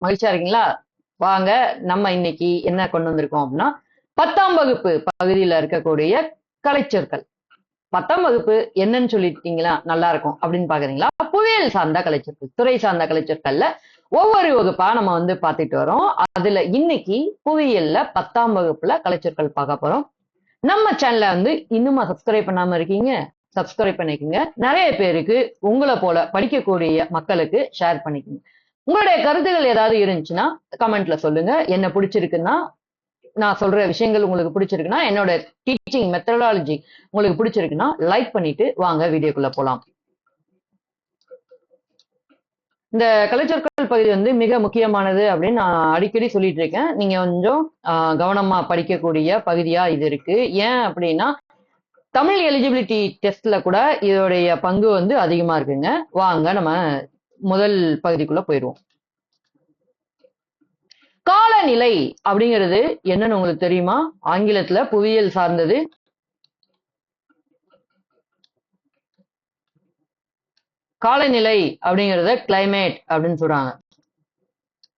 மகிழ்ச்சியா இருக்கீங்களா? வாங்க நம்ம இன்னைக்கு என்ன கொண்டு வந்திருக்கோம் அப்படின்னா 10ஆம் வகுப்பு பகுதியில இருக்கக்கூடிய கலைச்சொற்கள். 10ஆம் வகுப்பு என்னன்னு சொல்லிட்டீங்களா நல்லா இருக்கும் அப்படின்னு பாக்குறீங்களா? புவியியல் சார்ந்த கலைச்சொற்கள், துறை சார்ந்த கலைச்சொற்கள்ல ஒவ்வொரு வகுப்பா நம்ம பார்த்துட்டு வரோம். அதுல இன்னைக்கு புவியியல்ல 10ஆம் வகுப்புல கலைச்சொற்கள் பார்க்க போறோம். நம்ம சேனலை இன்னுமா சப்ஸ்கிரைப் பண்ணாம இருக்கீங்க? சப்ஸ்கிரைப் பண்ணிக்கோங்க. நிறைய பேருக்கு உங்களை போல படிக்கக்கூடிய மக்களுக்கு ஷேர் பண்ணிக்கோங்க. உங்களுடைய கருத்துகள் ஏதாவது இருந்துச்சுன்னா கமெண்ட்ல சொல்லுங்க. என்ன பிடிச்சிருக்குன்னா, நான் சொல்ற விஷயங்கள் உங்களுக்கு பிடிச்சிருக்குன்னா, என்னோட டீச்சிங் மெத்தடாலஜி உங்களுக்கு பிடிச்சிருக்குன்னா லைக் பண்ணிட்டு வாங்க வீடியோக்குள்ள போலாம். இந்த கலைச்சொற்கள் பகுதி மிக முக்கியமானது அப்படின்னு நான் அடிக்கடி சொல்லிட்டு இருக்கேன். நீங்க கொஞ்சம் கவனமா படிக்கக்கூடிய பகுதியா இது இருக்கு. ஏன் அப்படின்னா தமிழ் எலிஜிபிலிட்டி டெஸ்ட்ல கூட இதோடைய பங்கு அதிகமா இருக்குங்க. வாங்க நம்ம முதல் பகுதிக்குள்ள போயிடுவோம். காலநிலை அப்படிங்கிறது என்னன்னு உங்களுக்கு தெரியுமா? ஆங்கிலத்துல புவியியல் சார்ந்தது. காலநிலை அப்படிங்கறத கிளைமேட் அப்படின்னு சொல்றாங்க.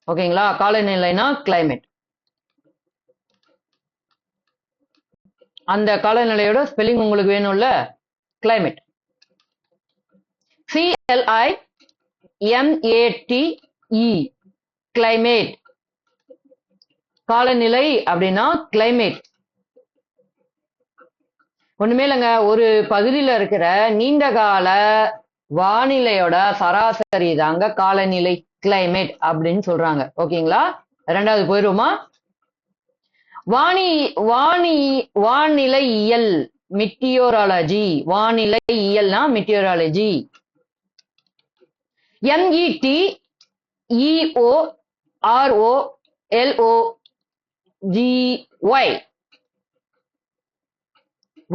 ஓகேங்களா? காலநிலைனா கிளைமேட். அந்த காலநிலையோட ஸ்பெல்லிங் உங்களுக்கு வேணும்ல? கிளைமேட். CLIMATE climate. காலநிலை அப்படின்னா கிளைமேட். ஒண்ணுமே இல்லைங்க, ஒரு பகுதியில இருக்கிற நீண்ட கால வானிலையோட சராசரி தாங்க காலநிலை, கிளைமேட் அப்படின்னு சொல்றாங்க. ஓகேங்களா? இரண்டாவது போயிருவோமா? வானிலையியல், மெட்டியோராலஜி. வானிலையியல்னா மெட்டியோராலஜி. METEOROLOGY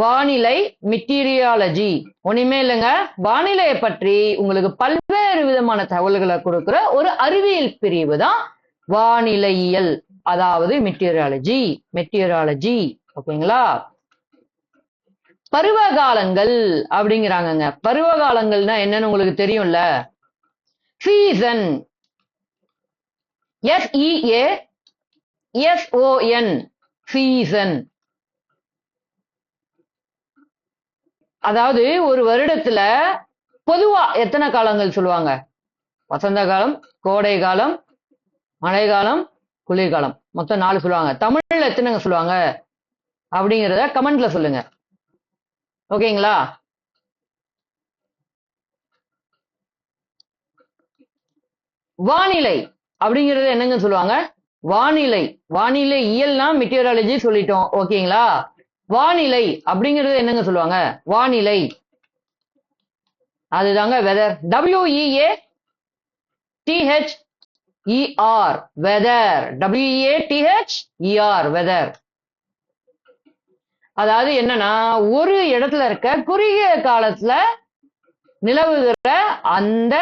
வானிலை மெட்டீரியாலஜி. ஒண்ணுமே இல்லைங்க, வானிலையை பற்றி உங்களுக்கு பல்வேறு விதமான தகவல்களை கொடுக்கிற ஒரு அறிவியல் பிரிவு தான் வானிலையியல், அதாவது மெட்டீரியாலஜி. ஓகேங்களா? பருவகாலங்கள் அப்படிங்கிறாங்க. பருவகாலங்கள்னா என்னன்னு உங்களுக்கு தெரியும்ல? சீசன். SEASON season. அதாவது ஒரு வருடத்துல பொதுவா எத்தனை காலங்கள் சொல்லுவாங்க? வசந்த காலம், கோடை காலம், மழை காலம், குளிர்காலம். மொத்தம் 4 சொல்லுவாங்க. தமிழ்ல எத்தனைங்க சொல்லுவாங்க அப்படிங்கிறத கமெண்ட்ல சொல்லுங்க. ஓகேங்களா? வானிலை அப்படிங்கிறது என்னங்க சொல்லுவாங்க? வானிலை இயல்னா மெட்டீரியாலஜி சொல்லிட்டோம். ஓகேங்களா? வானிலை அப்படிங்கிறது என்னங்க சொல்லுவாங்க? வானிலை அதுதாங்க weather. WEATHER weather. WEATHER weather. அதாவது என்னன்னா, ஒரு இடத்துல இருக்க குறுகிய காலத்துல நிலவுகிற அந்த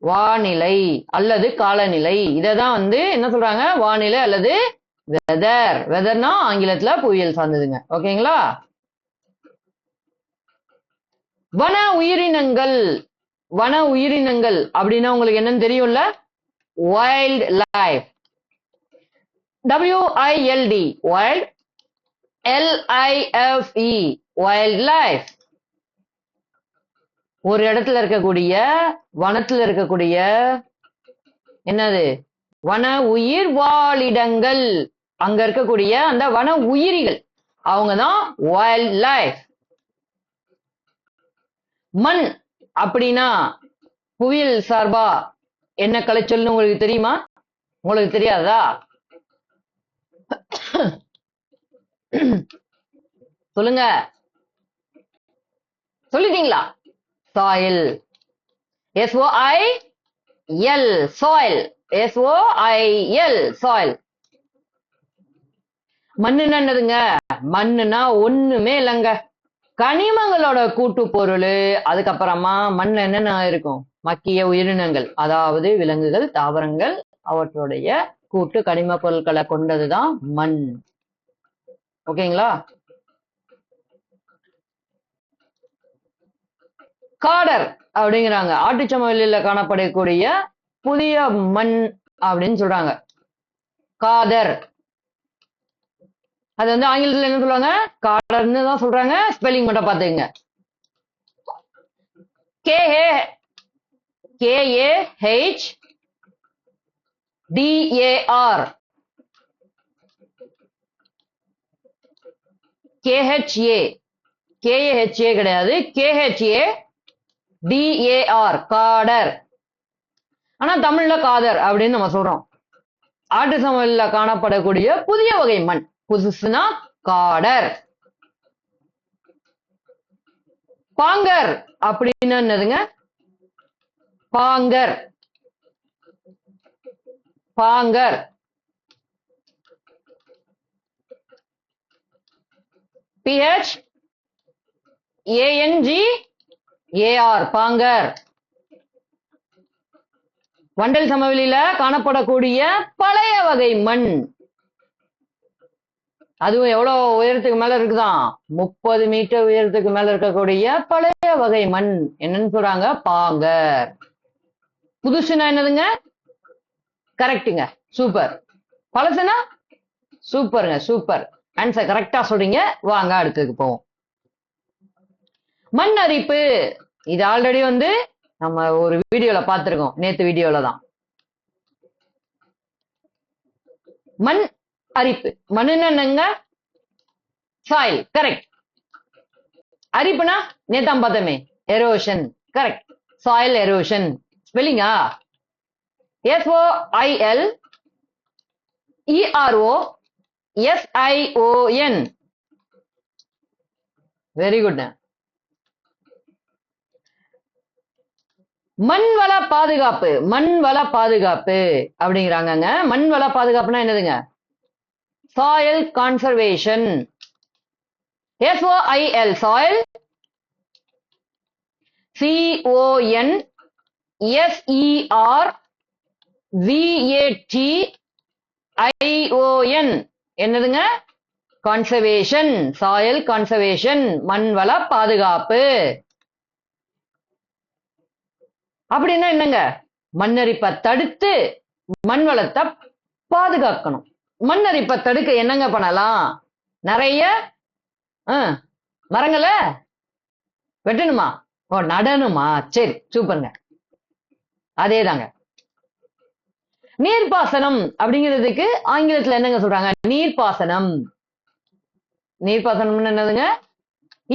வானிலை அல்லது காலநிலை, இததான் என்ன சொல்றாங்க? வானிலை அல்லது வெதர். வெதர்னா ஆங்கிலத்துல புவியியல் சார்ந்ததுங்க. ஓகேங்களா? வன உயிரினங்கள் அப்படின்னா உங்களுக்கு என்னன்னு தெரியும்ல? Wild life. WILD wild, LIFE wild life. ஒரு இடத்துல இருக்கக்கூடிய வனத்துல இருக்கக்கூடிய என்னது? வன உயிர் வாழிடங்கள். அங்க இருக்கக்கூடிய அந்த வன உயிரிகள் அவங்கதான் வைல்ட் லைஃப். மண் அப்படின்னா புவியியல் சார்பா என்ன கலைச்சொல்னு உங்களுக்கு தெரியுமா? உங்களுக்கு தெரியாதா? சொல்லுங்க. சொல்லிட்டீங்களா? Soil. SOIL soil. SOIL soil. மண்ணுன்னா என்னதுங்க? மண்ணுனா ஒண்ணுமே இல்லைங்க, கனிமங்களோட கூட்டு பொருள். அதுக்கப்புறமா மண் என்னென்ன இருக்கும்? மக்கிய உயிரினங்கள், அதாவது விலங்குகள், தாவரங்கள், அவற்றுடைய கூட்டு கனிம பொருட்களை கொண்டதுதான் மண். ஓகேங்களா? காடர் அப்படிங்கிறாங்க. ஆட்டுச்சமவெளியில காணப்படக்கூடிய புதிய மண் அப்படின்னு சொல்றாங்க. காதர். அது வந்து ஆங்கிலத்துல என்ன சொல்லுவாங்க? காடர்னு தான் சொல்றாங்க. ஸ்பெல்லிங் மட்டும் பாத்துக்கங்க. KAHDAR. KHA. KAHA கிடையாது. KHADAR. காடர். ஆனா தமிழ்ல காதர் அப்படின்னு நம்ம சொல்றோம். ஆட்டு சமையல்ல காணப்படக்கூடிய புதிய வகை மண். புதுசுனா காடர். பாங்கர் அப்படின்னு என்னதுங்க? பாங்கர். பாங்கர். PHANGAR. பாங்கர். வண்டல் சமவெளியில காணப்படக்கூடிய பழைய வகை மண். அதுவும் எவ்வளவு உயரத்துக்கு மேல இருக்குதான்? 30 மீட்டர் உயரத்துக்கு மேல இருக்கக்கூடிய பழைய வகை மண் என்னன்னு சொல்றாங்க? பாங்கர். புதுசுனா என்னதுங்க? கரெக்டுங்க, சூப்பர். பழசுனா? சூப்பருங்க, சூப்பர். ஆன்சர் கரெக்டா சொல்றீங்க. வாங்க அடுத்ததுக்கு போவோம். மண் அரிப்பு. இது ஆல்ரெடி வந்து நம்ம ஒரு வீடியோல பார்த்திருக்கோம். நேத்து வீடியோல தான். மண் அரிப்பு. மண்ணுன்னு என்னங்க? சாயில். கரெக்ட். அரிப்புனா நேத்தாம் பார்த்தோமே, எரோஷன். கரெக்ட். Soil erosion. ஸ்பெல்லிங்கா? SOILEROSION. Very good. மண்வள பாதுகாப்பு. மண்வள பாதுகாப்பு அப்படிங்கிறாங்க. மண்வள பாதுகாப்புனா என்னதுங்க? Soil conservation. SOIL. Soil. CONSERVATION. என்னதுங்க? கான்சர்வேஷன். Soil conservation. மண்வள பாதுகாப்பு. அப்படின்னா என்னங்க? மண்ணரிப்பை தடுத்து மண் வளத்தை பாதுகாக்கணும். மண்ணரிப்பை தடுக்க என்னங்க பண்ணலாம்? நிறைய மரங்களை வெட்டணுமா? ஓ, நடணுமா? சரி, சூப்பருங்க. அதேதாங்க. நீர்ப்பாசனம் அப்படிங்கிறதுக்கு ஆங்கிலத்துல என்னங்க சொல்றாங்க? நீர்ப்பாசனம். நீர்ப்பாசனம் என்னதுங்க?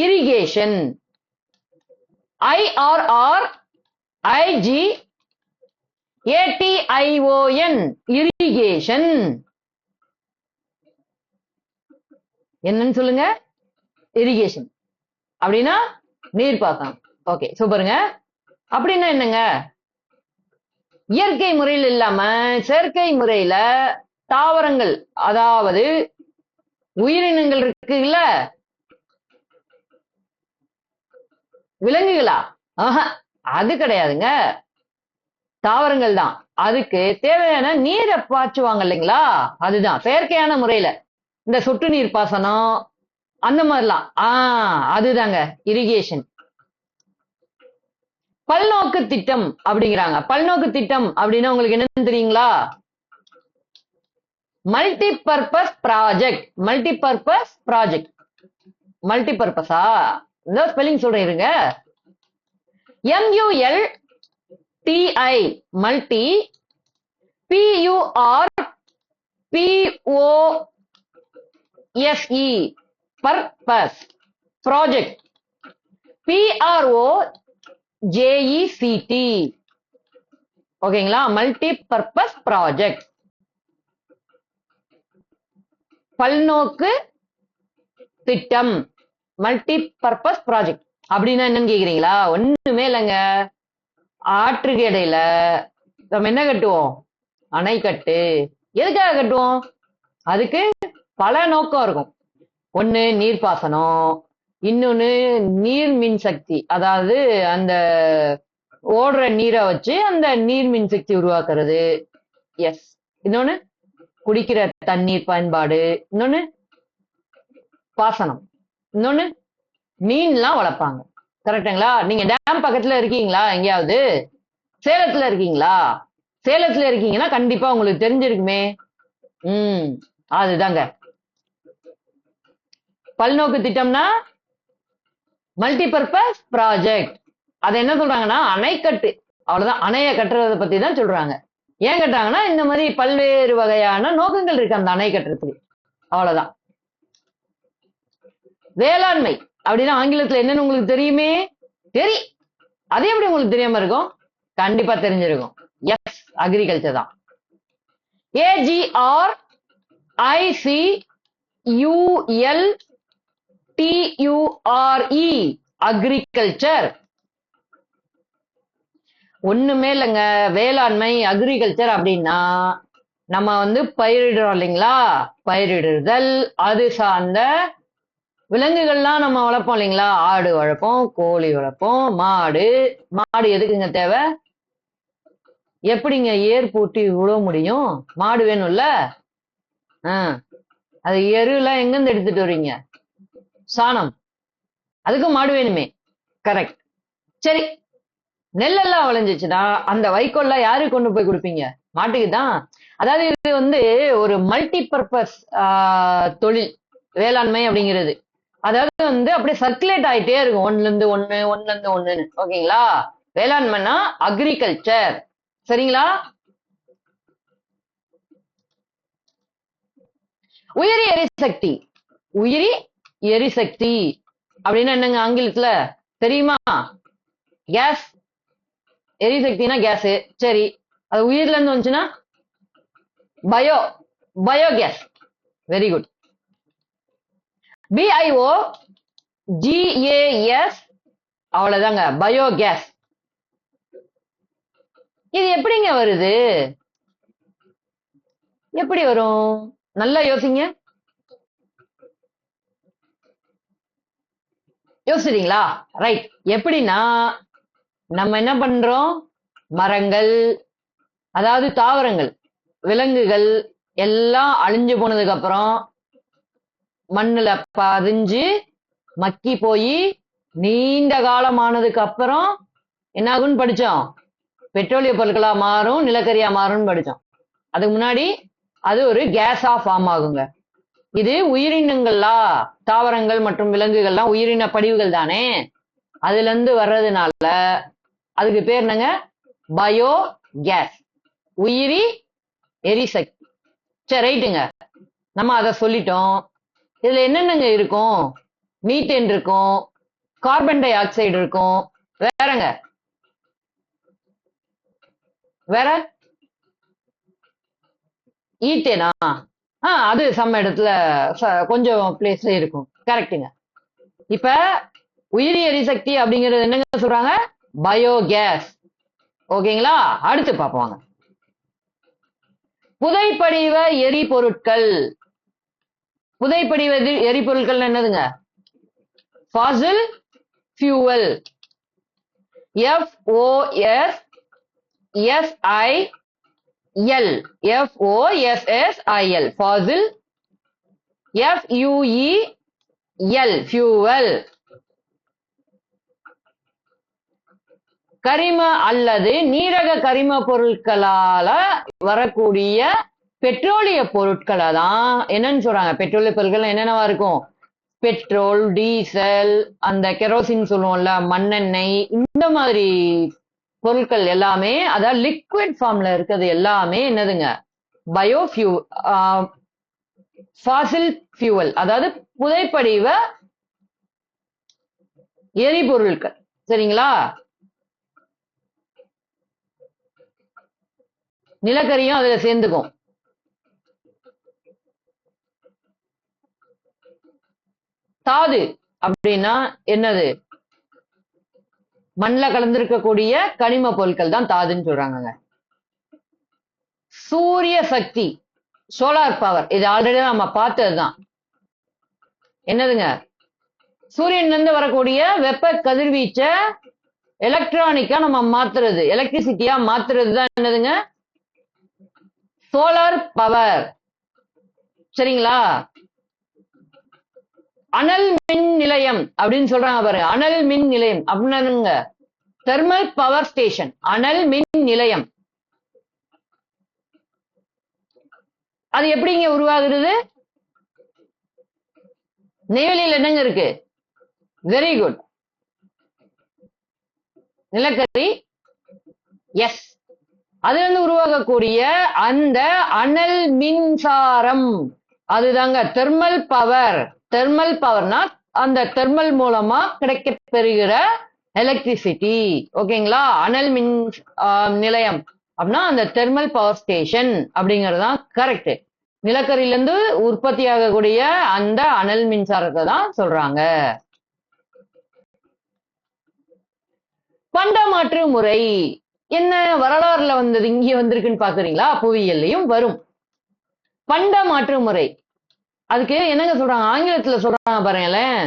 இரிகேஷன். IRRIGATION. இரிகேஷன். என்னன்னு சொல்லுங்க? இரிகேஷன் அப்படின்னா நீர்ப்பாசனம். ஓகே, சூப்பருங்க. அப்படின்னா என்னங்க? இயற்கை முறையில் இல்லாம செயற்கை முறையில தாவரங்கள், அதாவது உயிரினங்கள் இருக்குல்ல, விலங்குகளா? அது கிடையாதுங்க, தாவரங்கள் தான். அதுக்கு தேவையான நீரை பாய்ச்சுவாங்க இல்லைங்களா? அதுதான் செயற்கையான முறையில. இந்த சொட்டு நீர் பாசனம் அந்த மாதிரிலாம். அதுதாங்க இரிகேஷன். பல்நோக்கு திட்டம் அப்படிங்கிறாங்க. பல்நோக்கு திட்டம் அப்படின்னா உங்களுக்கு என்னன்னு தெரியுங்களா? Multipurpose project. Multipurpose project. மல்டிபர்பஸா? இந்த ஸ்பெல்லிங் சொல்றேன் இருங்க. MULTI. Multi. PURPOSE. Purpose. Project. PROJECT. ஓகேங்களா? Multipurpose project. பல்நோக்கு திட்டம். மல்டிபர்பஸ் ப்ராஜெக்ட் அப்படின்னா என்னன்னு கேக்குறீங்களா? ஒண்ணுமே இல்லைங்க. ஆற்றுக்கு இடையில நம்ம என்ன கட்டுவோம்? அணை கட்டு. எதுக்காக கட்டுவோம்? அதுக்கு பல நோக்கம் இருக்கும். ஒண்ணு நீர்ப்பாசனம், இன்னொன்னு நீர் மின் சக்தி, அதாவது அந்த ஓடுற நீரை வச்சு அந்த நீர் மின் சக்தி உருவாக்குறது. எஸ். இன்னொன்னு குடிக்கிற தண்ணீர் பயன்பாடு. இன்னொன்னு பாசனம். இன்னொன்னு மீன்லாம் வளர்ப்பாங்க. கரெக்டுங்களா? நீங்க டேம் பக்கத்துல இருக்கீங்களா? எங்கேயாவது சேலத்துல இருக்கீங்களா? சேலத்துல இருக்கீங்கன்னா கண்டிப்பா உங்களுக்கு தெரிஞ்சிருக்குமே. அதுதாங்க பல்நோக்கு திட்டம்னா மல்டிபர்பஸ் ப்ராஜெக்ட். அது என்ன சொல்றாங்கன்னா அணைக்கட்டு, அவ்வளவுதான். அணைய கட்டுறதை பத்தி தான் சொல்றாங்க. ஏன் கட்டுறாங்கன்னா இந்த மாதிரி பல்வேறு வகையான நோக்கங்கள் இருக்கு அந்த அணை கட்டுறதுக்கு, அவ்வளவுதான். வேளாண்மை அப்படின்னா ஆங்கிலத்துல என்னன்னு உங்களுக்கு தெரியுமே. அது எப்படி உங்களுக்கு தெரியாம இருக்கும்? கண்டிப்பா தெரிஞ்சிருக்கும். எஸ், அக்ரிகல்ச்சர் தான். AGRICULTURE agriculture. ஒண்ணுமே இல்லைங்க. வேளாண்மை அக்ரிகல்ச்சர் அப்படின்னா நம்ம பயிரிடுறோம் இல்லைங்களா, பயிரிடுதல், அது சார்ந்த விலங்குகள்லாம் நம்ம வளர்ப்போம் இல்லைங்களா, ஆடு வளர்ப்போம், கோழி வளர்ப்போம், மாடு எதுக்குங்க தேவை? எப்படிங்க ஏர் பூட்டி விட முடியும்? மாடு வேணும்ல. அது எருலாம் எங்கிருந்து எடுத்துட்டு வரீங்க? சாணம், அதுக்கும் மாடு வேணுமே. கரெக்ட். சரி, நெல்லெல்லாம் விளைஞ்சிச்சுன்னா அந்த வைக்கோல்லாம் யாருக்கு கொண்டு போய் கொடுப்பீங்க? மாட்டுக்கு தான். அதாவது இது ஒரு மல்டி பர்பஸ் தொழில் வேளாண்மை அப்படிங்கிறது. அதாவது அப்படியே சர்க்குலேட் ஆயிட்டே இருக்கும், ஒண்ணுல இருந்து ஒண்ணுன்னு. ஓகேங்களா? வேளாண்மைனா அக்ரிகல்ச்சர். சரிங்களா? உயிரி எரிசக்தி அப்படின்னா என்னங்க ஆங்கிலத்துல தெரியுமா? கேஸ். எரிசக்தினா கேஸ். சரி, அது உயிர்ல இருந்து வந்துச்சுன்னா பயோகேஸ். Very good. BIOGAS, அவ்வளவுதாங்க, பயோகேஸ். இது எப்படிங்க வருது? எப்படி வரும்? நல்லா யோசிங்க. யோசிக்கிறீங்களா? ரைட். எப்படின்னா நம்ம என்ன பண்றோம், மரங்கள், அதாவது தாவரங்கள், விலங்குகள் எல்லாம் அழிஞ்சு போனதுக்கு அப்புறம் மண்ணுல பதிஞ்சு மக்கி போய் நீண்ட காலம் ஆனதுக்கு அப்புறம் என்ன ஆகும்னு படிச்சோம், பெட்ரோலிய பொருட்களா மாறும், நிலக்கரியா மாறும்னு படிச்சோம். அதுக்கு முன்னாடி அது ஒரு கேஸா ஃபார்ம் ஆகுங்க. இது உயிரினங்களா, தாவரங்கள் மற்றும் விலங்குகள்லாம் உயிரின படிவுகள் தானே, அதுல இருந்து வர்றதுனால அதுக்கு பேர் என்னங்க? பயோ கேஸ், உயிரி எரிசக்தி. சரி, ரைட்டுங்க, நம்ம அதை சொல்லிட்டோம். இதுல என்னென்னங்க இருக்கும்? மீத்தேன் இருக்கும், கார்பன் டை ஆக்சைடு இருக்கும், வேறங்க வேற ஈத்தேனா? அது சம இடத்துல கொஞ்சம் பிளேஸ்ல இருக்கும். கரெக்டுங்க. இப்ப உயிரி எரிசக்தி அப்படிங்கிறது என்னங்க சொல்றாங்க? பயோகேஸ். ஓகேங்களா? அடுத்து பார்ப்போம். புதைப்படிவ எரிபொருட்கள். புதைப்படிவ எரிபொருட்கள் என்னதுங்க? Fossil fuel. FOSSIL fossil. FUEL fuel. கரிம அல்லது நீரக கரிம பொருட்களால வரக்கூடிய பெட்ரோலிய பொருட்களை தான் என்னன்னு சொல்றாங்க? பெட்ரோலிய பொருட்கள் என்னென்னவா இருக்கும்? பெட்ரோல், டீசல், அந்த கெரோசின் சொல்லுவோம்ல, மண்ணெண்ணெய், இந்த மாதிரி பொருட்கள் எல்லாமே, அதாவது லிக்விட் ஃபார்ம்ல இருக்கிறது எல்லாமே என்னதுங்க? ஃபாசில் ஃபியூவல், அதாவது புதைப்படிவ எரிபொருட்கள். சரிங்களா? நிலக்கரியும் அதுல சேர்ந்துக்கும். தாது அப்படின்னா என்னது? மண்ணில் கலந்திருக்கக்கூடிய கனிம பொருட்கள் தான் தாதுன்னு சொல்றாங்க. சூரிய சக்தி, சோலார் பவர், இது ஆல்ரெடி நம்ம பார்த்ததுதான். என்னதுங்க? சூரியன்ல இருந்து வரக்கூடிய வெப்ப கதிர்வீச்ச எலக்ட்ரானிக்கா நம்ம மாத்துறது, எலக்ட்ரிசிட்டியா மாத்துறது தான் என்னதுங்க? Solar power. சரிங்களா? அனல் மின் நிலையம் அப்படின்னு சொல்றாங்க பாரு. அனல் மின் நிலையம் அப்படின்னா தெர்மல் பவர் ஸ்டேஷன். அனல் மின் நிலையம். அது எப்படிங்க உருவாகுறது? நெய்வேலியில் என்னங்க இருக்கு? வெரி குட், நிலக்கரி. எஸ், அதுல இருந்து உருவாகக்கூடிய அந்த அனல் மின்சாரம் அதுதாங்க தெர்மல் பவர். தெர்மல் பவர்னா அந்த தெர்மல் மூலமா கிடைக்க பெறுகிற எலக்ட்ரிசிட்டி. ஓகேங்களா? அனல் மின் நிலையம் அப்படின்னா அந்த தெர்மல் பவர் ஸ்டேஷன் அப்படிங்கிறது தான் கரெக்ட். நிலக்கரியிலிருந்து உற்பத்தி ஆகக்கூடிய அந்த அனல் மின்சாரத்தை தான் சொல்றாங்க. பண்டமாற்று முறை என்ன வரலாறுல வந்தது, இங்கே வந்திருக்குன்னு பாக்குறீங்களா? புவியியல்லையும் வரும் பண்டமாற்று முறை. அதுக்கு என்னங்க சொல்றாங்க? ஆங்கிலத்துல சொல்றாங்க பாருங்களேன்,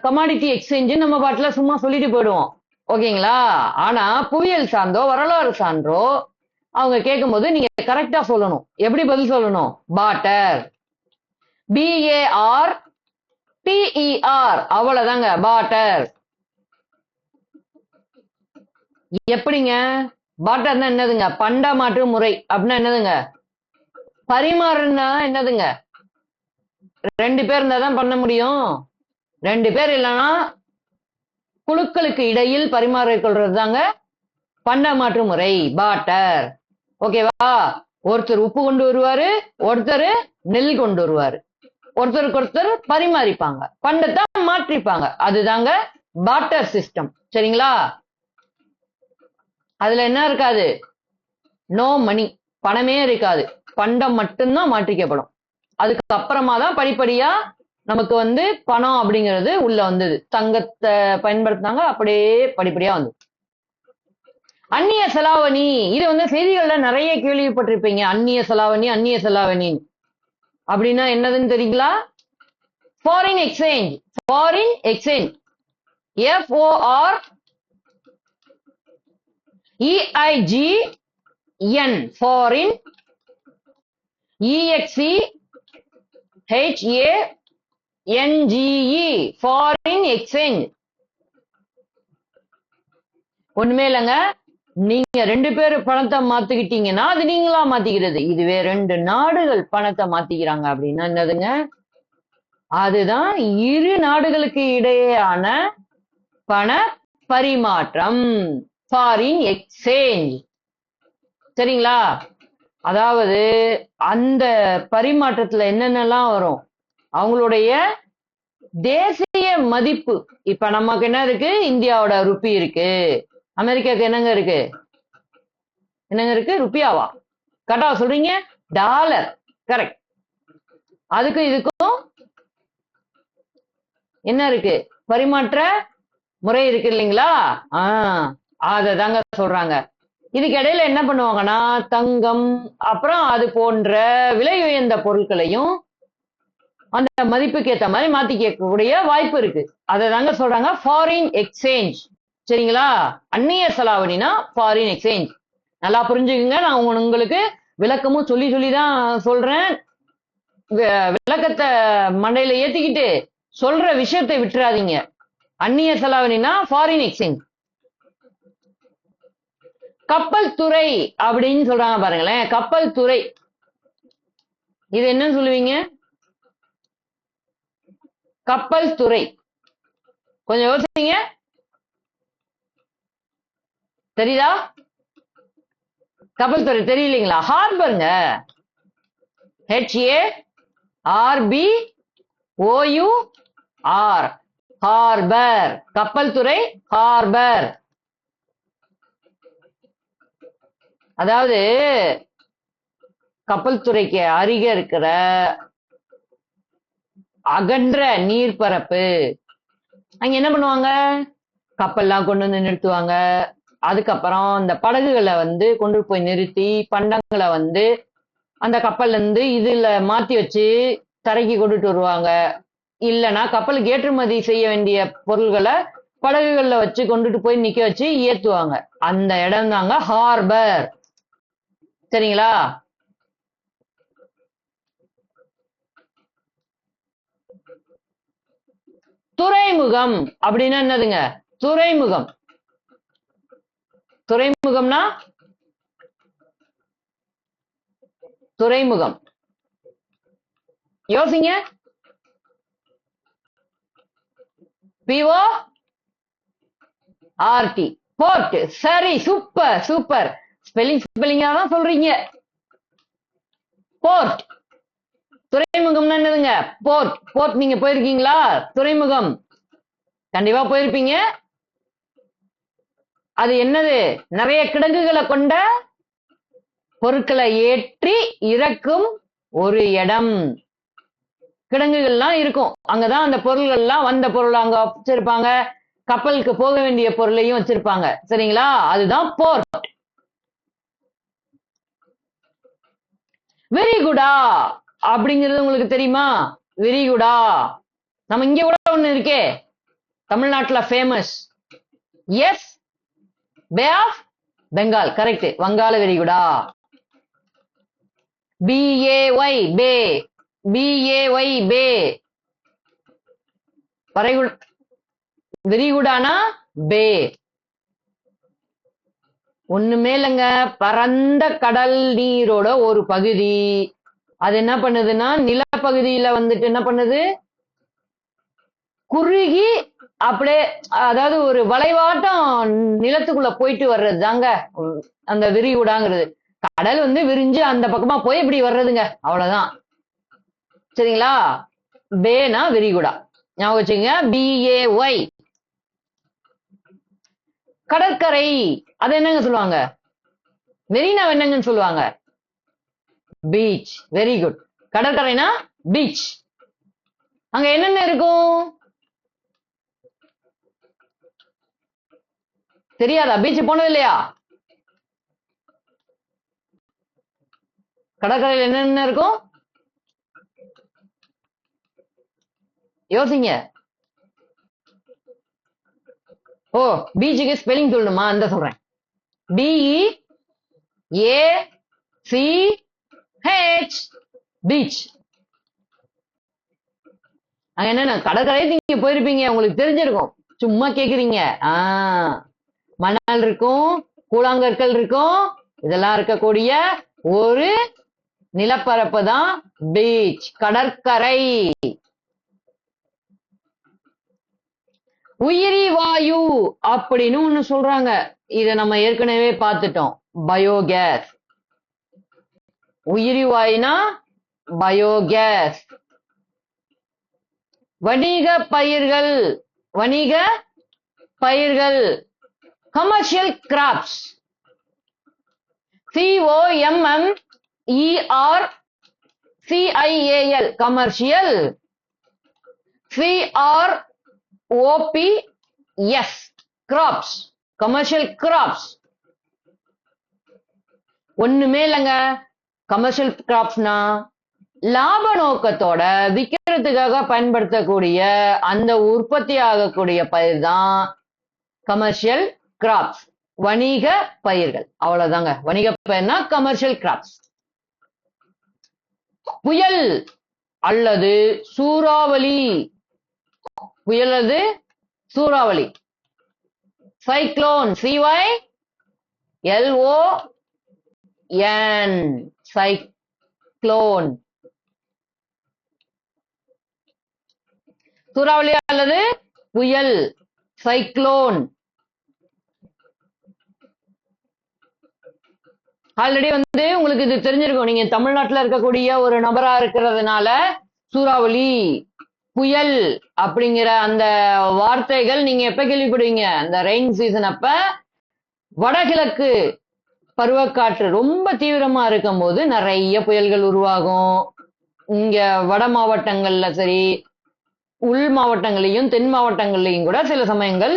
கமாடிட்டி எக்ஸ்சேஞ்ச் நம்ம பாட்டுல சும்மா சொல்லிட்டு போயிடுவோம். ஓகேங்களா? ஆனா புவியியல் சார்ந்தோ வரலாறு சான்றோ அவங்க கேட்கும் போது நீங்க கரெக்டா சொல்லணும். எப்படி பதில் சொல்லணும்? பாட்டர், BARTER, அவ்வளவுதாங்க பாட்டர். எப்படிங்க? பாட்டர்னா என்னதுங்க? பண்டமாற்று முறை அப்படின்னா என்னதுங்க? பரிமாறுனா என்னதுங்க? 2 பேர் இருந்தா தான் பண்ண முடியும். 2 பேர் இல்லைன்னா குழுக்களுக்கு இடையில் பரிமாறிக்கொள்றது தாங்க பண்டமாற்று முறை, பாட்டர். ஓகேவா? ஒருத்தர் உப்பு கொண்டு வருவாரு, ஒருத்தர் நெல் கொண்டு வருவாரு, ஒருத்தருக்கு ஒருத்தர் பரிமாறிப்பாங்க, பண்டத்தை மாற்றிப்பாங்க. அதுதாங்க பாட்டர் சிஸ்டம். சரிங்களா? அதுல என்ன இருக்காது? நோ மணி, பணமே இருக்காது, பண்டம் மட்டும்தான் மாற்றிக்கப்படும். அதுக்கு அப்புறமா தான் படிப்படியா நமக்கு வந்து பணம் அப்படிங்கிறது உள்ள வந்தது. தங்கத்தை பயன்படுத்தினாங்க, அப்படியே படிப்படியா வந்து. அந்நிய செலாவணி, இது வந்து செய்திகள்ல நிறைய கேள்விப்பட்டிருப்பீங்க. அந்நிய செலாவணி, அந்நிய செலாவணி அப்படின்னா என்னதுன்னு தெரியுங்களா? Foreign exchange. Foreign exchange, FOREIGN, foreign, EXCHANGE, foreign exchange. ஒண்ணுமே இல்லைங்க, நீங்க 2 பேர் பணத்தை மாத்திக்கிட்டீங்கன்னா அது நீங்களா மாத்திக்கிறது. இதுவே 2 நாடுகள் பணத்தை மாத்திக்கிறாங்க அப்படின்னா என்னதுங்க? அதுதான் இரு நாடுகளுக்கு இடையேயான பண பரிமாற்றம், ஃபாரின் எக்ஸ்சேஞ்ச். சரிங்களா? அதாவது அந்த பரிமாற்றத்துல என்னென்னலாம் வரும்? அவங்களுடைய தேசிய மதிப்பு. இப்ப நமக்கு என்ன இருக்கு? இந்தியாவோட ருப்பி இருக்கு. அமெரிக்காவுக்கு என்னங்க இருக்கு? என்னங்க இருக்கு? ருப்பியாவா? கரெக்டா சொல்றீங்க? டாலர். கரெக்ட். அதுக்கும் இதுக்கும் என்ன இருக்கு? பரிமாற்ற முறை இருக்கு இல்லைங்களா? அத தாங்க சொல்றாங்க. இதுக்கு இடையில என்ன பண்ணுவாங்கன்னா தங்கம் அப்புறம் அது போன்ற விலை உயர்ந்த பொருட்களையும் அந்த மதிப்புக்கு ஏற்ற மாதிரி மாத்தி கேட்கக்கூடிய வாய்ப்பு இருக்கு. அதை தாங்க சொல்றாங்க ஃபாரின் எக்ஸ்சேஞ்ச். சரிங்களா? அந்நிய செலாவணினா ஃபாரின் எக்ஸ்சேஞ்ச். நல்லா புரிஞ்சுக்குங்க. நான் உங்களுக்கு விளக்கமும் சொல்லி சொல்லிதான் சொல்றேன். விளக்கத்தை மண்டையில ஏத்திக்கிட்டு சொல்ற விஷயத்தை விட்டுறாதீங்க. அந்நிய செலாவணினா ஃபாரின் எக்ஸ்சேஞ்ச். கப்பல் துறை அப்படின்னு சொல்றாங்க பாருங்களேன். கப்பல் துறை, இது என்னன்னு சொல்லுவீங்க? கப்பல் துறை கொஞ்சம் யோசிங்க. தெரியுதா? கப்பல் துறை தெரியலீங்களா? ஹார்பருங்க. HARBOUR, harbour. கப்பல் துறை ஹார்பர். அதாவது கப்பல் துறைக்கு அருகே இருக்கிற அகன்ற நீர்ப்பரப்பு. அங்க என்ன பண்ணுவாங்க? கப்பல்லாம் கொண்டு வந்து நிறுத்துவாங்க. அதுக்கப்புறம் இந்த படகுகளை வந்து கொண்டு போய் நிறுத்தி பண்டங்களை வந்து அந்த கப்பல்ல இருந்து இதுல மாத்தி வச்சு தரைக்கு கொண்டுட்டு வருவாங்க. இல்லைன்னா கப்பலுக்கு ஏற்றுமதி செய்ய வேண்டிய பொருள்களை படகுகள்ல வச்சு கொண்டுட்டு போய் நிக்க வச்சு ஏத்துவாங்க. அந்த இடம் தாங்க ஹார்பர். சரிங்களா? துறைமுகம் அப்படின்னா என்னதுங்க? துறைமுகம். துறைமுகம்னா துறைமுகம். யோசிங்க. PO RT port. சரி, சூப்பர் சூப்பர். ஸ்பெல்லிங்கா தான் சொல்றீங்க. போர்ட். துறைமுகம்னா என்னதுங்க? போர்ட். போர்ட் நீங்க போயிருக்கீங்களா? துறைமுகம் கண்டிப்பா போயிருப்பீங்க. அது என்னது? நிறைய கிடங்குகளை கொண்ட பொருட்களை ஏற்றி இறக்கும் ஒரு இடம். கிடங்குகள்லாம் இருக்கும். அங்கதான் அந்த பொருள்கள்லாம், வந்த பொருள் அங்க வச்சிருப்பாங்க. கப்பலுக்கு போக வேண்டிய பொருளையும் வச்சிருப்பாங்க. சரிங்களா? அதுதான் போர்ட். விரிகுடா அப்படிங்கிறது உங்களுக்கு தெரியுமா? விரிகுடா நம்ம இங்க கூட ஒண்ணு இருக்கே, தமிழ்நாட்டுல famous. Yes, bay of Bengal. Correct. வங்காள விரிகுடா. BAY பே. BAY பே. விரிகுடானா பே. ஒண்ணுமே இல்லைங்க, பரந்த கடல் நீரோட ஒரு பகுதி. அது என்ன பண்ணுதுன்னா, நிலப்பகுதியில வந்துட்டு என்ன பண்ணுது, குறுகி அப்படியே, அதாவது ஒரு வளைவாட்டம் நிலத்துக்குள்ள போயிட்டு வர்றது தாங்க அந்த விரிகுடாங்கிறது. கடல் வந்து விரிஞ்சு அந்த பக்கமா போய் இப்படி வர்றதுங்க, அவ்வளவுதான். சரிங்களா? பேனா விரிகுடா, ஞாபகம் வச்சுங்க. BAY. கடற்கரை, அது என்னங்க சொல்லுவாங்க? மெரினா என்னங்கன்னு சொல்லுவாங்க? பீச். Very good. கடற்கரைனா பீச். அங்க என்னென்ன இருக்கும் தெரியாதா? பீச் போனது இல்லையா? கடற்கரையில் என்னென்ன இருக்கும் யோசிங்க. ஓ, பீச்சுக்கு ஸ்பெல்லிங் சொல்லணுமா? அந்த சொல்றேன். BEACH. பீச். அங்க என்னென்ன கடற்கரை நீங்க போயிருப்பீங்க, உங்களுக்கு தெரிஞ்சிருக்கும். சும்மா கேக்குறீங்க. மணல் இருக்கும், கூழாங்கற்கள் இருக்கும், இதெல்லாம் இருக்கக்கூடிய ஒரு நிலப்பரப்பு தான் பீச், கடற்கரை. உயிரி வாயு அப்படின்னு ஒண்ணு சொல்றாங்க. இத நம்ம ஏற்கனவே பார்த்துட்டோம். பயோகேஸ். உயிரி வாயுனா பயோகேஸ். வணிக பயிர்கள். வணிக பயிர்கள். Commercial crops. COMMERCIAL. Commercial. CROPS. Crops. Commercial crops. ஒண்ணுமே இல்லைங்க, கமர்ஷியல் கிராப்ஸ்னா லாப நோக்கத்தோட விற்கிறதுக்காக பயன்படுத்தக்கூடிய அந்த உற்பத்தி ஆகக்கூடிய பயிர் தான் கமர்ஷியல் கிராப்ஸ், வணிக பயிர்கள். அவ்வளவுதாங்க. வணிக பயிர்னா கமர்ஷியல் கிராப்ஸ். புயல் அல்லது சூறாவளி. புயல் அல்லது சூறாவளி. சைக்ளோன். CYLON. சைக்ளோன். சூறாவளி அல்லது புயல், சைக்ளோன். ஆல்ரெடி வந்து உங்களுக்கு இது தெரிஞ்சிருக்கும். நீங்க தமிழ்நாட்டுல இருக்கக்கூடிய ஒரு நபரா இருக்கிறதுனால சூறாவளி, புயல் அப்படிங்கிற அந்த வார்த்தைகள் நீங்க எப்ப கேள்விப்படுவீங்க? அந்த ரெயின் சீசன் அப்ப வடகிழக்கு பருவக்காற்று ரொம்ப தீவிரமா இருக்கும் போது நிறைய புயல்கள் உருவாகும். இங்க வட மாவட்டங்கள்ல சரி, உள் மாவட்டங்களையும் தென் மாவட்டங்கள்லையும் கூட சில சமயங்கள்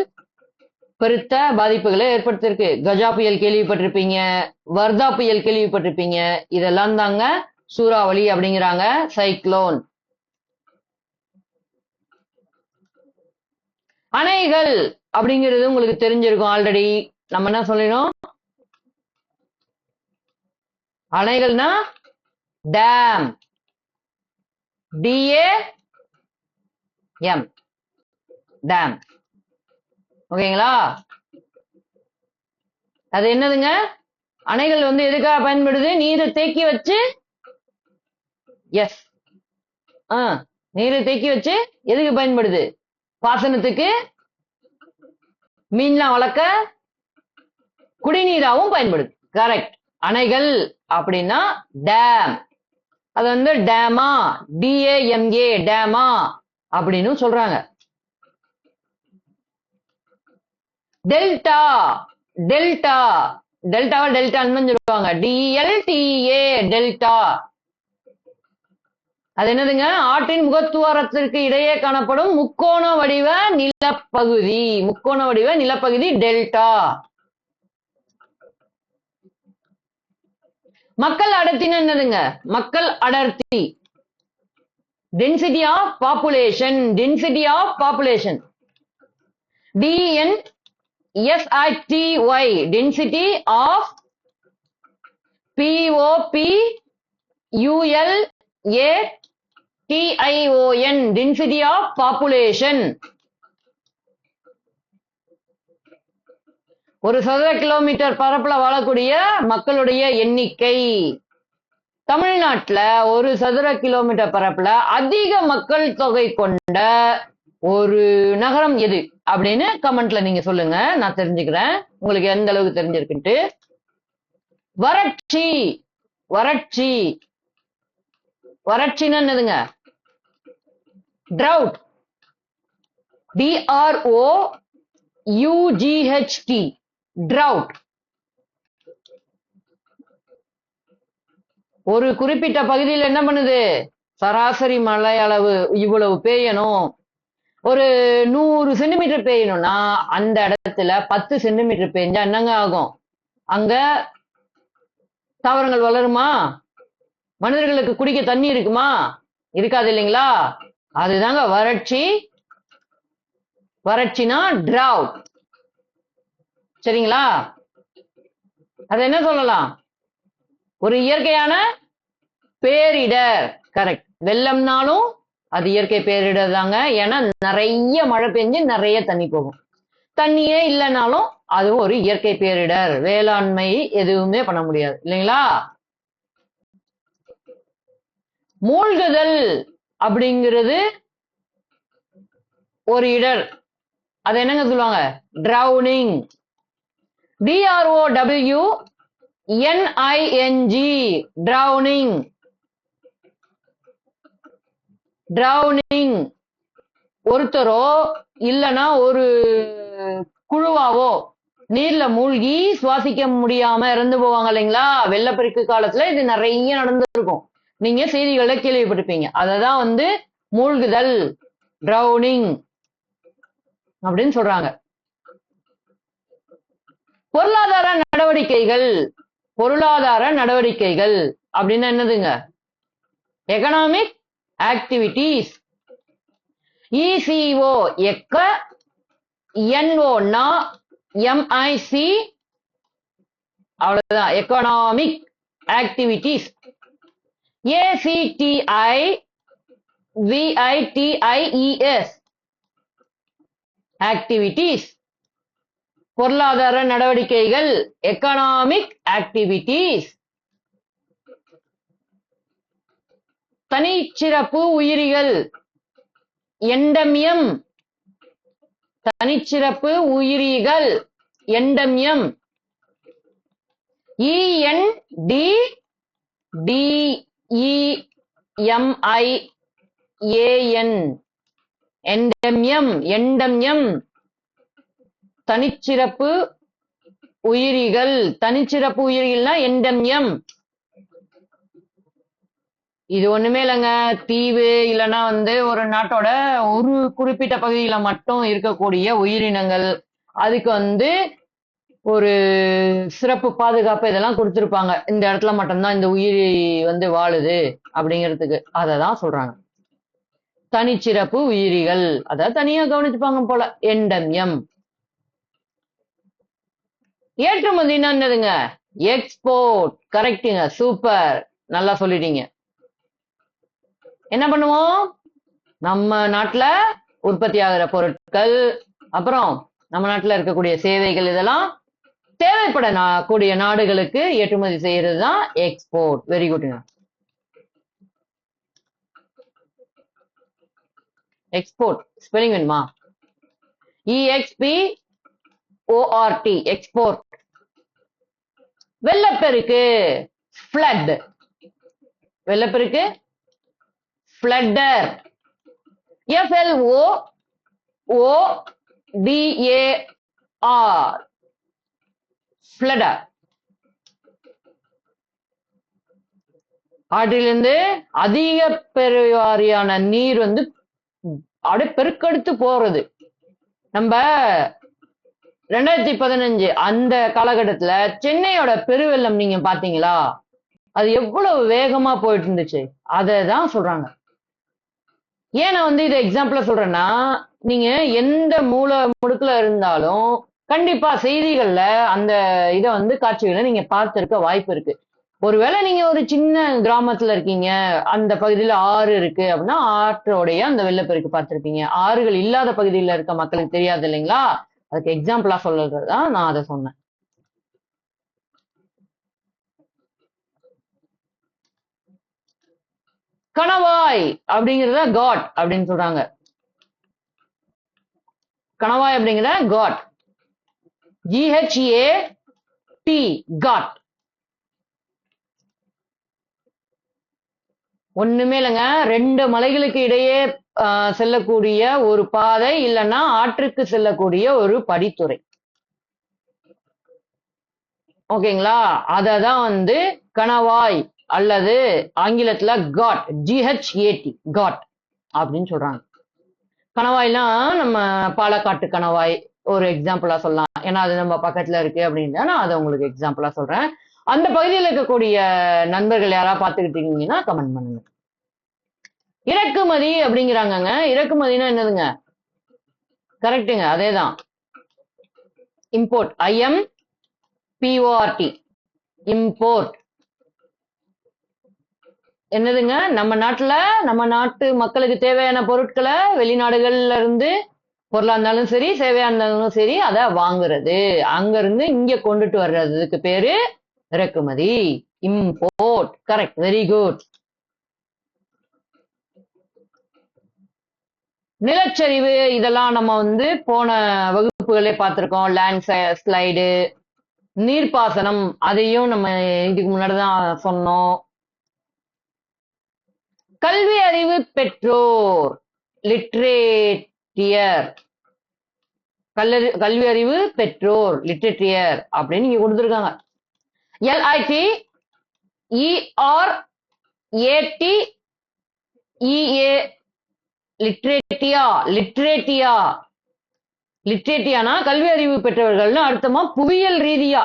பெருத்த பாதிப்புகளை ஏற்படுத்தியிருக்கு. கஜா புயல் கேள்விப்பட்டிருப்பீங்க, வர்தா புயல் கேள்விப்பட்டிருப்பீங்க. இதெல்லாம் தாங்க சூறாவளி அப்படிங்கிறாங்க, சைக்ளோன். அணைகள் அப்படிங்கிறது உங்களுக்கு தெரிஞ்சிருக்கும். ஆல்ரெடி நம்ம என்ன சொல்லினோம்? அணைகள்னா டேம். DAM. டேம். ஓகேங்களா? அது என்னதுங்க? அணைகள் வந்து எதுக்காக பயன்படுது? நீரை தேக்கி வச்சு எஸ். நீரை தேக்கி வச்சு எதுக்கு பயன்படுது? பாசனத்துக்கு, மீன்லாம் வளர்க்க, குடிநீராவும் பயன்படுது. கரெக்ட். அணைகள் அப்படின்னா டேம். அது வந்து டேமா, DAMA டேமா அப்படின்னு சொல்றாங்க. டெல்டா, டெல்டா, டெல்டாவை டெல்டான்னு சொல்லுவாங்க. DELTA delta. அது என்னதுங்க? ஆற்றின் முகத்துவாரத்திற்கு இடையே காணப்படும் முக்கோண வடிவ நிலப்பகுதி. முக்கோண வடிவ நிலப்பகுதி டெல்டா. மக்கள் அடர்த்தின்னு என்னதுங்க? மக்கள் அடர்த்தி, density of population. Density of population, DNSITY density of POPULATION density of population. ஒரு சதுர கிலோமீட்டர் பரப்புல வாழக்கூடிய மக்களுடைய எண்ணிக்கை. தமிழ்நாட்டுல ஒரு சதுர கிலோமீட்டர் பரப்புல அதிக மக்கள் தொகை கொண்ட ஒரு நகரம் எது அப்படின்னு கமெண்ட்ல நீங்க சொல்லுங்க, நான் தெரிஞ்சுக்கிறேன் உங்களுக்கு எந்த அளவுக்கு தெரிஞ்சிருக்குன்ட்டு. வறட்சி, வறட்சி, வறட்சின்னு என்னதுங்க? drought, DROUGHT drought. ஒரு குறிப்பிட்ட பகுதியில் என்ன பண்ணுது? சராசரி மழை அளவு இவ்வளவு பெய்யணும். ஒரு 100 சென்டிமீட்டர் பெய்யணும்னா அந்த இடத்துல 10 சென்டிமீட்டர் பெய்ஞ்சா என்னங்க ஆகும்? அங்க தாவரங்கள் வளருமா? மனிதர்களுக்கு குடிக்க தண்ணி இருக்குமா? இருக்காது இல்லைங்களா? அதுதாங்க வறட்சி. வறட்சினா drought. சரிங்களா? அது என்ன சொல்லலாம்? ஒரு இயற்கையான பேரிடர். கரெக்ட். வெள்ளம்னாலும் அது இயற்கை பேரிடர் தாங்க. ஏன்னா நிறைய மழை பெஞ்சு நிறைய தண்ணி போகும். தண்ணியே இல்லைனாலும் அதுவும் ஒரு இயற்கை பேரிடர். வேளாண்மை எதுவுமே பண்ண முடியாது இல்லைங்களா? மூழ்குதல் அப்படிங்கிறது ஒரு இடர். அது என்னங்க சொல்லுவாங்க? drowning. DROWNING drowning. drowning. ஒருத்தரோ இல்லனா ஒரு குழுவாவோ நீர்ல மூழ்கி சுவாசிக்க முடியாம இறந்து போவாங்க இல்லைங்களா? வெள்ளப்பெருக்கு காலத்துல இது நிறைய நடந்திருக்கும். நீங்க செய்திகளை கேள்விப்பட்டிருப்பீங்க. அததான் வந்து மூழ்குதல், drowning அப்படின்னு சொல்றாங்க. பொருளாதார நடவடிக்கைகள். பொருளாதார நடவடிக்கைகள் அப்படின்னா என்னதுங்க? Economic activities. ECO எக்க, NO நா, MIC அவ்வளவுதான், economic activities. ACTI VITIES activities. பொருளாதார நடவடிக்கைகள், எக்கனாமிக் ஆக்டிவிட்டிஸ். தனிச்சிறப்பு உயிரிகள், எண்டமியம். தனிச்சிறப்பு உயிரிகள், எண்டமியம். ENDDEMIAN எண்டமியம். எண்டமியம் தனிச்சிறப்பு உயிரிகள். தனிச்சிறப்பு உயிரிகள்னா எண்டமியம். இது ஒண்ணுமே இல்லைங்க. தீவு இல்லைன்னா வந்து ஒரு நாட்டோட ஒரு குறிப்பிட்ட பகுதியில மட்டும் இருக்கக்கூடிய உயிரினங்கள். அதுக்கு வந்து ஒரு சிறப்பு பாதுகாப்பு இதெல்லாம் கொடுத்திருப்பாங்க. இந்த இடத்துல மட்டும்தான் இந்த உயிரி வந்து வாழுது அப்படிங்கிறதுக்கு. அததான் சொல்றாங்க தனிச்சிறப்பு உயிரிகள். அதாவது தனியா கவனிச்சுப்பாங்க போல. எண்டமியம். ஏற்றுமதினா என்னதுங்க? எக்ஸ்போர்ட். கரெக்டுங்க, சூப்பர், நல்லா சொல்லிட்டீங்க. என்ன பண்ணுவோம்? நம்ம நாட்டுல உற்பத்தி ஆகிற பொருட்கள், அப்புறம் நம்ம நாட்டுல இருக்கக்கூடிய சேவைகள், இதெல்லாம் தேவைப்பட கூடிய நாடுகளுக்கு ஏற்றுமதி செய்யறது தான் எக்ஸ்போர்ட். வெரி குட்ங்க. எக்ஸ்போர்ட் ஸ்பெல்லிங் வேணுமா? EXPORT export. வெள்ளப்பெருக்கு flood. வெள்ளப்பெருக்கு flooder. FLOODAR floodar. ஆற்றிலிருந்து அதிக பெருவாரியான நீர் வந்து அப்படியே பெருக்கெடுத்து போறது. நம்ம 2015 அந்த காலகட்டத்துல சென்னையோட பெருவெள்ளம் நீங்க பாத்தீங்களா? அது எவ்வளவு வேகமா போயிட்டு இருந்துச்சு. அததான் சொல்றாங்க. ஏன் நான் வந்து இதை எக்ஸாம்பிளா சொல்றேன்னா, நீங்க எந்த மூல முடுக்குல இருந்தாலும் கண்டிப்பா செய்திகள்ல அந்த இதை வந்து காட்சிகளை நீங்க பார்த்திருக்க வாய்ப்பு இருக்கு. ஒருவேளை நீங்க ஒரு சின்ன கிராமத்துல இருக்கீங்க, அந்த பகுதியில ஆறு இருக்கு அப்படின்னா ஆற்றோடைய அந்த வெள்ளப்பெருக்கு பார்த்திருப்பீங்க. ஆறுகள் இல்லாத பகுதியில இருக்க மக்களுக்கு தெரியாது இல்லைங்களா? அதுக்கு எக்ஸாம்பிளா சொல்றதுதான் நான் அதை சொன்னேன். கணவாய் அப்படிங்கிறத காட் அப்படின்னு சொல்றாங்க. கணவாய் அப்படிங்கிற காட், GHAT காட். ஒண்ணுமே இல்லைங்க, ரெண்டு மலைகளுக்கு இடையே செல்லக்கூடிய ஒரு பாதை, இல்லைன்னா ஆற்றுக்கு செல்லக்கூடிய ஒரு படித்துறை. ஓகேங்களா? அததான் வந்து கணவாய் அல்லது ஆங்கிலத்துல காட், GHAT காட் அப்படின்னு சொல்றாங்க. கணவாய்லாம் நம்ம பாலக்காட்டு கணவாய் ஒரு எக்ஸாம்பிளா சொல்லலாம். ஏன்னா அது நம்ம பக்கத்துல இருக்கு அப்படின்னு நான் அதை உங்களுக்கு எக்ஸாம்பிளா சொல்றேன். அந்த பகுதியில் இருக்கக்கூடிய நண்பர்கள் யாராவது பார்த்துக்கிட்டீங்கன்னா கமெண்ட் பண்ணுங்க. இறக்குமதி அப்படிங்கிறாங்கங்க. இறக்குமதினா என்னதுங்க? கரெக்டுங்க, அதேதான். Import, IMPORT import. என்னதுங்க? நம்ம நாட்டு மக்களுக்கு தேவையான பொருட்களை வெளிநாடுகள்ல இருந்து பொருளா இருந்தாலும் சரி, சேவையா இருந்தாலும் சரி, அதை வாங்குறது, அங்க இருந்து இங்க கொண்டுட்டு வர்றதுக்கு பேரு இறக்குமதி, இம்போர்ட். Correct, very good. நிலச்சரிவு இதெல்லாம் நம்ம வந்து போன வகுப்புகளே பார்த்திருக்கோம். லேண்ட் ஸ்லைடு, நீர்ப்பாசனம், அதையும் நம்ம இதுக்கு முன்னாடிதான் சொன்னோம். கல்வி அறிவு பெற்றோர், லிட்ரேட்டியர். கல்வி அறிவு பெற்றோர், லிட்ரேட்டியர் அப்படின்னு இங்க கொடுத்துருக்காங்க. LITERATEA லிட்ரேட்டியா. லிட்ரேட்டியானா கல்வி அறிவு பெற்றவர்கள்னு அர்த்தமா, புவியியல் ரீதியா.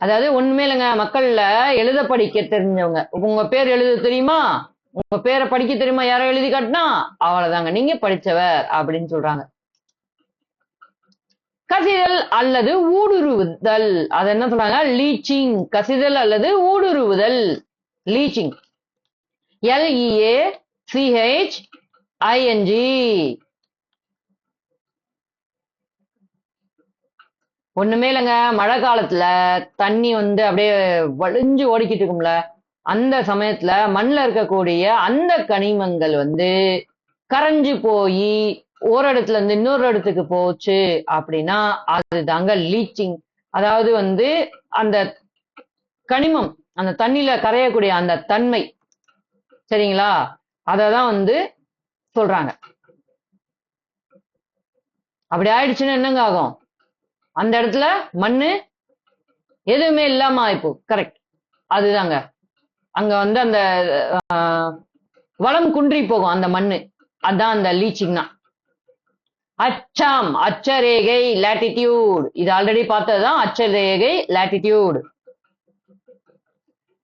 அதாவது ஒண்ணுமே இல்லைங்க, மக்கள்ல எழுத படிக்க தெரிஞ்சவங்க. உங்க பேர் எழுத தெரியுமா? உங்க பேரை படிக்க தெரியுமா? யாரோ எழுதி காட்டினா அவ்வளவுதாங்க, நீங்க படிச்சவர் அப்படின்னு சொல்றாங்க. கசிதல் அல்லது ஊடுருவுதல், அது என்ன சொல்றாங்க? லீச்சிங். கசிதல் அல்லது ஊடுருவுதல், லீச்சிங். LEACHING. ஒண்ணுமே இல்லைங்க, மழை காலத்துல தண்ணி வந்து அப்படியே வழிஞ்சு ஓடிக்கிட்டு இருக்கும்ல, அந்த சமயத்துல மண்ணில் இருக்கக்கூடிய அந்த கனிமங்கள் வந்து கரைஞ்சு போய் ஒரு இடத்துல இருந்து இன்னொரு இடத்துக்கு போச்சு அப்படின்னா அதுதாங்க லீச்சிங். அதாவது வந்து அந்த கனிமம் அந்த தண்ணியில கரையக்கூடிய அந்த தன்மை, சரிங்களா? அததான் வந்து சொல்றாங்க. அப்படி ஆயிடுச்சுன்னா என்னங்க ஆகும்? அந்த இடத்துல மண்ணு எதுவுமே இல்லாம ஆயிப்போ. கரெக்ட், அதுதாங்க. அங்க வந்து அந்த வளம் குன்றி போகும் அந்த மண்ணு, அதான் அந்த லீச்சிங்னா. அச்சம், அச்சரேகை, லாட்டிடியூட். இது ஆல்ரெடி பார்த்ததுதான் அச்சரேகை, லாட்டிடியூட்.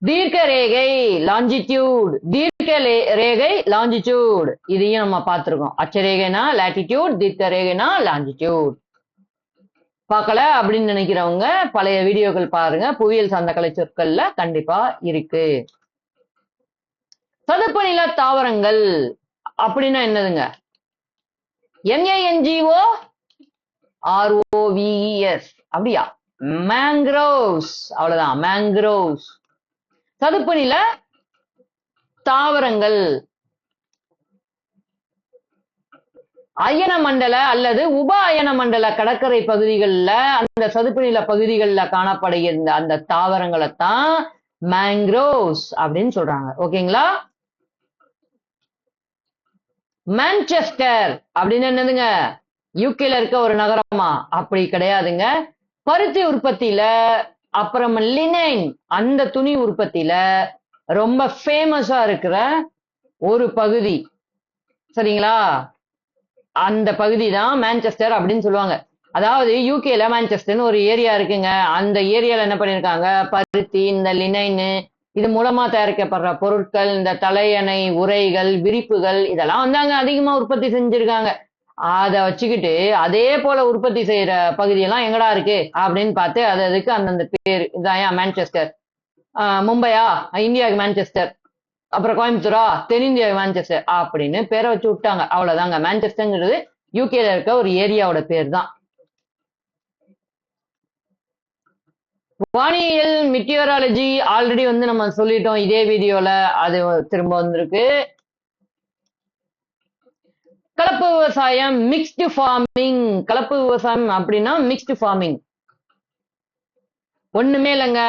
தீர்க்க ரேகை, லாஞ்சிடியூட். தீர்க்க ரேகை, லாஞ்சிடியூட், இதையும் நம்ம பார்த்திருக்கோம். அச்சரேகைனா லாட்டிடியூட், தீர்க்க ரேகைனா லாஞ்சிடியூட். பார்க்கல அப்படின்னு நினைக்கிறவங்க பழைய வீடியோக்கள் பாருங்க, புவியியல் சார்ந்த கலை சொற்கள்ல கண்டிப்பா இருக்கு. சதுப்பு நில தாவரங்கள் அப்படின்னா என்னதுங்க? MANGOROVES. அப்படியா? மேங்க்ரோவ்ஸ். அவ்வளவுதான், மேங்க்ரோவ்ஸ். சதுப்பு நில தாவரங்கள். அயன மண்டல அல்லது உப அயன மண்டல கடற்கரை பகுதிகளில் அந்த சதுப்பு நில பகுதிகளில் காணப்படுகின்ற அந்த தாவரங்களை தான் மேங்க்ரோவ்ஸ் அப்படின்னு சொல்றாங்க. ஓகேங்களா? மான்செஸ்டர் அப்படின்னு என்னதுங்க? யூகேல இருக்க ஒரு நகரமா? அப்படி கிடையாதுங்க. பருத்தி உற்பத்தியில, அப்புறம் லினைன் அந்த துணி உற்பத்தியில ரொம்ப ஃபேமஸா இருக்கிற ஒரு பகுதி. சரிங்களா? அந்த பகுதி தான் மான்செஸ்டர் அப்படின்னு சொல்லுவாங்க. அதாவது யூகேல மான்செஸ்டர்னு ஒரு ஏரியா இருக்குங்க. அந்த ஏரியால என்ன பண்ணிருக்காங்க, பருத்தி, இந்த லினைன் இது மூலமா தயாரிக்கப்படுற பொருட்கள், இந்த தலையணை, உரைகள், விரிப்புகள் இதெல்லாம் வந்து அங்க அதிகமா உற்பத்தி செஞ்சிருக்காங்க. அதை வச்சுக்கிட்டு அதே போல உற்பத்தி செய்யற பகுதியெல்லாம் எங்கடா இருக்கு அப்படின்னு பார்த்து அதுக்கு அந்தந்த பேர். இதான் மான்செஸ்டர். மும்பையா, இந்தியாவுக்கு மான்செஸ்டர். அப்புறம் கோயம்புத்தூரா, தென்னிந்தியா மான்செஸ்டர் அப்படின்னு பேரை வச்சு விட்டாங்க. அவ்வளவுதாங்க. மான்செஸ்டர்ங்கிறது யூகேல இருக்க ஒரு ஏரியாவோட பேர் தான். வானியல் மெட்டியராலஜி ஆல்ரெடி வந்து நம்ம சொல்லிட்டோம் இதே வீடியோல. அது திரும்ப வந்திருக்கு. கலப்பு விவசாயம், மிக்ஸ்டு ஃபார்மிங். கலப்பு விவசாயம் அப்படின்னா மிக்ஸ்டு ஃபார்மிங். ஒண்ணுமே இல்லைங்க,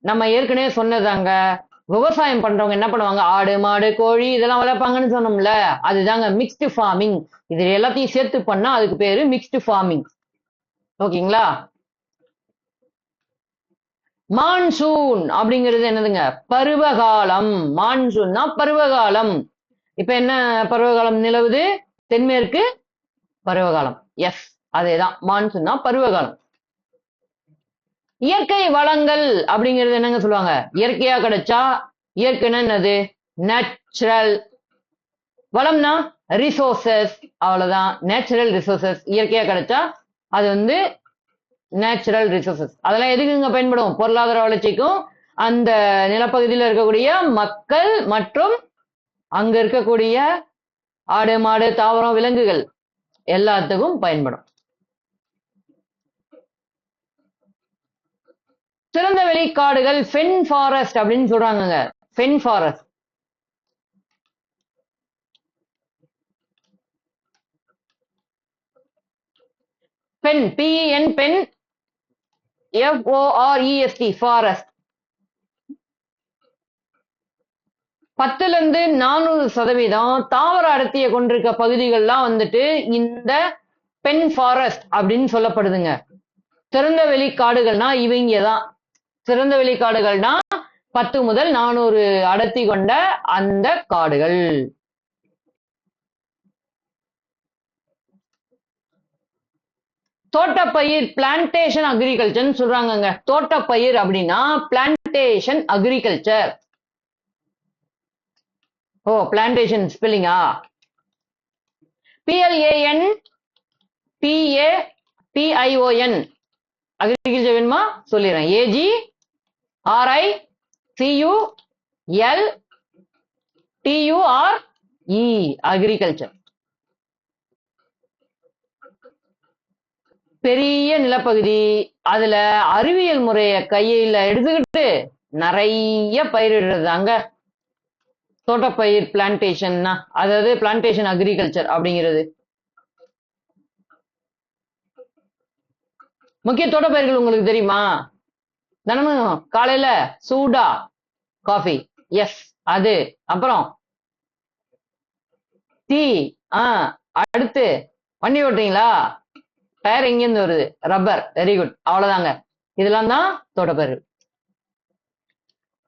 நம்ம ஏற்கனவே சொன்னதாங்க. விவசாயம் பண்றவங்க என்ன பண்ணுவாங்க, ஆடு, மாடு, கோழி இதெல்லாம் வளர்ப்பாங்கன்னு சொன்னோம்ல, அதுதாங்க மிக்ஸ்டு ஃபார்மிங். இது எல்லாத்தையும் சேர்த்து பண்ணா அதுக்கு பேரு மிக்ஸ்டு ஃபார்மிங். ஓகேங்களா? மான்சூன் அப்படிங்கிறது என்னதுங்க, பருவகாலம். மான்சூன்னா பருவகாலம். இப்ப என்ன பருவகாலம் நிலவுது, தென்மேற்கு பருவகாலம். எஸ், அதேதான் மான்சூன்னா பருவகாலம். இயற்கை வளங்கள் அப்படிங்கிறது என்னங்க சொல்லுவாங்க, இயற்கையா கிடைச்சா. இயற்கைன்னா என்னது, நேச்சுரல். வளம்னா ரிசோர்சஸ், அவ்வளவுதான். நேச்சுரல் ரிசோர்சஸ் இயற்கையா கிடைச்சா அது வந்து நேச்சுரல் ரிசோர்சஸ். அதெல்லாம் எதுக்குங்க பயன்படும், பொருளாதார வளர்ச்சிக்கும், அந்த நிலப்பகுதியில் இருக்கக்கூடிய மக்கள் மற்றும் அங்க இருக்கக்கூடிய ஆடு, மாடு, தாவரம், விலங்குகள் எல்லாத்துக்கும் பயன்படும். திறந்த வெளி காடுகள், ஃபென் ஃபாரஸ்ட் அப்படின்னு சொல்றாங்க. Fen forest. Pen, PEN, pen, FOREST, forest. 10 to 400% தாவர அடர்த்தியை கொண்டிருக்க பகுதிகள்லாம் வந்துட்டு இந்த பென் ஃபாரஸ்ட் அப்படின்னு சொல்லப்படுதுங்க. திறந்த வெளி காடுகள்னா இவங்க தான். திறந்த வெளி காடுகள்னா 10 முதல் 400 அடர்த்தி கொண்ட அந்த காடுகள். தோட்டப்பயிர், பிளான்டேஷன் அக்ரிகல்ச்சர் சொல்றாங்க. தோட்டப்பயிர் அப்படின்னா பிளான்டேஷன் அக்ரிகல்ச்சர். ஓ, பிளான்டேஷன் ஸ்பெல்லிங்கா, PLAN PAPION. அக்ரிகல்ச்சர் வேணுமா சொல்லிடுறேன், AGRICULTURE, அக்ரிகல்ச்சர். பெரிய நிலப்பகுதி, அதுல அறிவியல் முறைய கையில எடுத்துக்கிட்டு நிறைய பயிரிடுறது அங்க தோட்டப்பயிர் பிளான்டேஷன்னா, அதாவது பிளான்டேஷன் அக்ரிகல்ச்சர் அப்படிங்கிறது. முக்கிய தோட்டப்பயிர்கள் உங்களுக்கு தெரியுமா, தினமும் காலையில சூடா காஃபி, எஸ் அது. அப்புறம் டீ, அடுத்து வண்டி ஓட்டுறீங்களா, டயர் எங்கிருந்து வருது, ரப்பர், வெரி குட், அவ்வளவுதாங்க. இதெல்லாம் தான் தோட்டப்பயிர்கள்.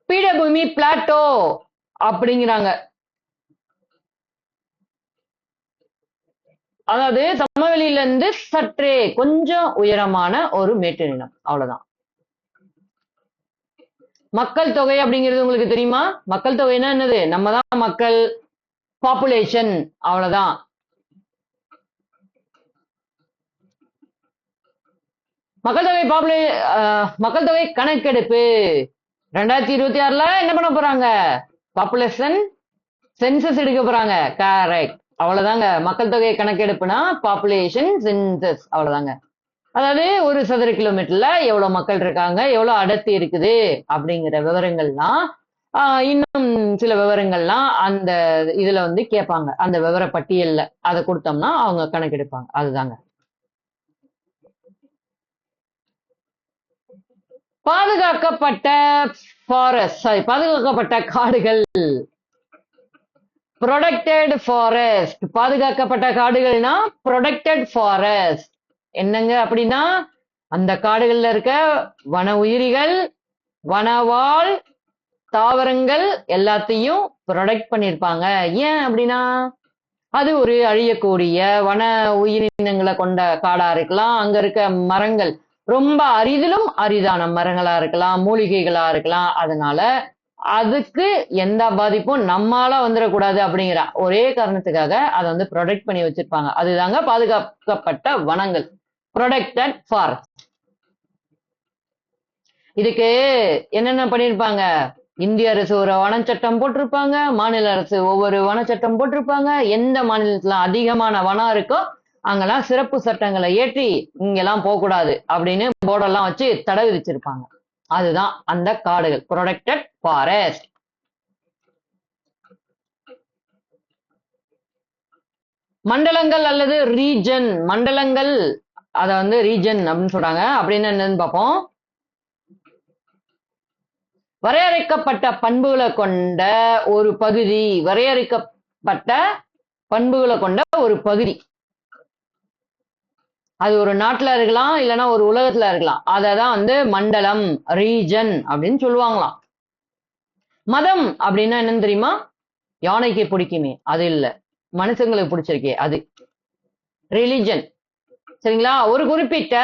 பீடபூமி, பிளாட்டோ அப்படிங்கிறாங்க. அதாவது சமவெளியில இருந்து சற்றே கொஞ்சம் உயரமான ஒரு மேட்டு நிலம், அவ்வளவுதான். மக்கள் தொகை அப்படிங்கிறது உங்களுக்கு தெரியுமா, மக்கள் தொகைன்னா என்னது, நம்ம தான் மக்கள், பாப்புலேஷன், அவ்வளவுதான். மக்கள் தொகை கணக்கெடுப்பு 2026 என்ன பண்ண போறாங்க, பாப்புலேஷன் சென்சஸ் எடுக்க போறாங்க. கரெக்ட், அவ்வளவுதாங்க. மக்கள் தொகை கணக்கெடுப்புனா பாப்புலேஷன் சென்சஸ், அவ்வளவுதாங்க. அதாவது ஒரு சதுர கிலோமீட்டர்ல எவ்வளவு மக்கள் இருக்காங்க, எவ்வளவு அடர்த்தி இருக்குது அப்படிங்கிற விவரங்கள்லாம் இன்னும் சில விவரங்கள்லாம் அந்த இதுல வந்து கேட்பாங்க. அந்த விவர பட்டியல்ல அதை கொடுத்தோம்னா அவங்க கணக்கெடுப்பாங்க. அதுதாங்க. பாதுகாக்கப்பட்ட ஃபாரஸ்ட், சாரி, பாதுகாக்கப்பட்ட காடுகள், ப்ரொடெக்டட் ஃபாரஸ்ட். பாதுகாக்கப்பட்ட காடுகள்னா ப்ரொடெக்டட் ஃபாரஸ்ட் என்னங்க அப்படின்னா அந்த காடுகள்ல இருக்க வன உயிரிகள், வனவாழ் தாவரங்கள் எல்லாத்தையும் ப்ரொடெக்ட் பண்ணிருப்பாங்க. ஏன் அப்படின்னா அது ஒரு அழியக்கூடிய வன உயிரினங்களை கொண்ட காடா இருக்கலாம். அங்க இருக்க மரங்கள் ரொம்ப அரிதிலும் அரிதான மரங்களா இருக்கலாம், மூலிகைகளா இருக்கலாம். அதனால அதுக்கு எந்த பாதிப்பும் நம்மால வந்துடக்கூடாது அப்படிங்கிற ஒரே காரணத்துக்காக அதை வந்து ப்ரொடெக்ட் பண்ணி வச்சிருப்பாங்க. அதுதாங்க பாதுகாக்கப்பட்ட வனங்கள், ப்ரொடெக்டட் ஃபாரஸ்ட். இதுக்கு என்னென்ன பண்ணிருப்பாங்க? இந்திய அரசு ஒரு வனச்சட்டம் போட்டிருப்பாங்க, மாநில அரசு ஒவ்வொரு வனச்சட்டம் போட்டிருப்பாங்க. எந்த மாநிலத்துல அதிகமான வனம் இருக்கோ அங்கெல்லாம் சிறப்பு சட்டங்களை ஏற்றி இங்கெல்லாம் போகக்கூடாது அப்படின்னு போர்டெல்லாம் வச்சு தடை விதிச்சிருப்பாங்க. அதுதான் அந்த காடுகள், ப்ரொடெக்டட் ஃபாரஸ்ட். மண்டலங்கள் அல்லது ரீஜன். மண்டலங்கள் அத வந்து ரீஜன் அப்படின்னு சொல்றாங்க. அப்படின்னு என்னன்னு பார்ப்போம். வரையறுக்கப்பட்ட பண்புகளை கொண்ட ஒரு பகுதி, வரையறுக்கப்பட்ட பண்புகளை கொண்ட ஒரு பகுதி. அது ஒரு நாட்டுல இருக்கலாம், இல்லைன்னா ஒரு உலகத்துல இருக்கலாம். அததான் வந்து மண்டலம், ரீஜன் அப்படின்னு சொல்லுவாங்களாம். மதம் அப்படின்னா என்னன்னு தெரியுமா? யானைக்கு பிடிக்குமே அது இல்ல, மனுஷங்களுக்கு பிடிச்சிருக்கே அது ரிலிஜன். சரிங்களா? ஒரு குறிப்பிட்ட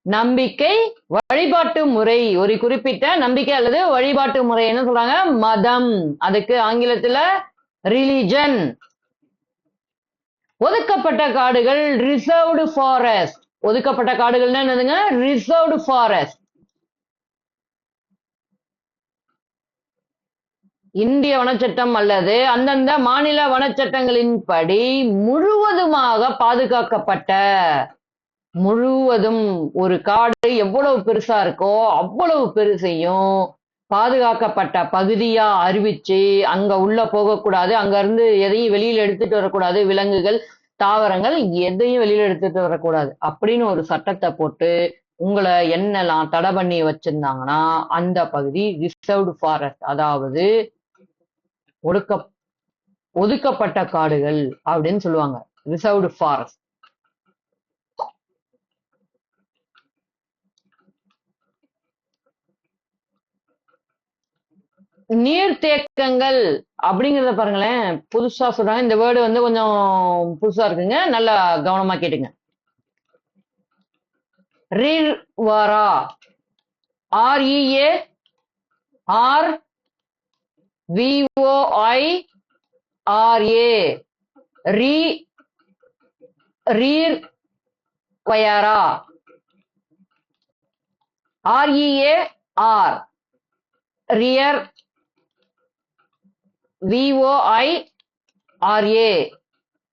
நம்பிக்கை வழிபாட்டு முறை, ஒரு குறிப்பிட்ட நம்பிக்கை அல்லது வழிபாட்டு முறை என்ன சொல்றாங்க? மதம். அதுக்கு ஆங்கிலத்துல ரிலிஜன். ஒதுக்கப்பட்ட காடுகள், ரிசர்வ்டு ஃபாரஸ்ட். ஒதுக்கப்பட்ட காடுகள்னா என்னதுங்க? Reserved forest. இந்திய வனச்சட்டம் அல்லது அந்தந்த மாநில வனச்சட்டங்களின்படி முழுவதுமாக பாதுகாக்கப்பட்ட, முழுவதும் ஒரு காடு எவ்வளவு பெருசா இருக்கோ அவ்வளவு பெருசையும் பாதுகாக்கப்பட்ட பகுதியா அறிவிச்சு அங்க உள்ள போகக்கூடாது, அங்க இருந்து எதையும் வெளியில எடுத்துட்டு வரக்கூடாது, விலங்குகள் தாவரங்கள் எதையும் வெளியில எடுத்துட்டு வரக்கூடாது அப்படின்னு ஒரு சட்டத்தை போட்டு உங்களை என்னெல்லாம் தடை பண்ணி வச்சிருந்தாங்கன்னா அந்த பகுதி ரிசர்வ்டு ஃபாரஸ்ட், அதாவது ஒதுக்கப்பட்ட காடுகள் அப்படின்னு சொல்லுவாங்க. Reserved forest. நீர்த்தேக்கங்கள் அப்படிங்கறத பாருங்களேன், புதுசா சொல்றாங்க. இந்த வேர்டு வந்து கொஞ்சம் புதுசா இருக்குங்க, நல்லா கவனமா கேட்டுங்க. ரிவரா, REA RVOIRA, ரீர் வயரா, REAR, rear,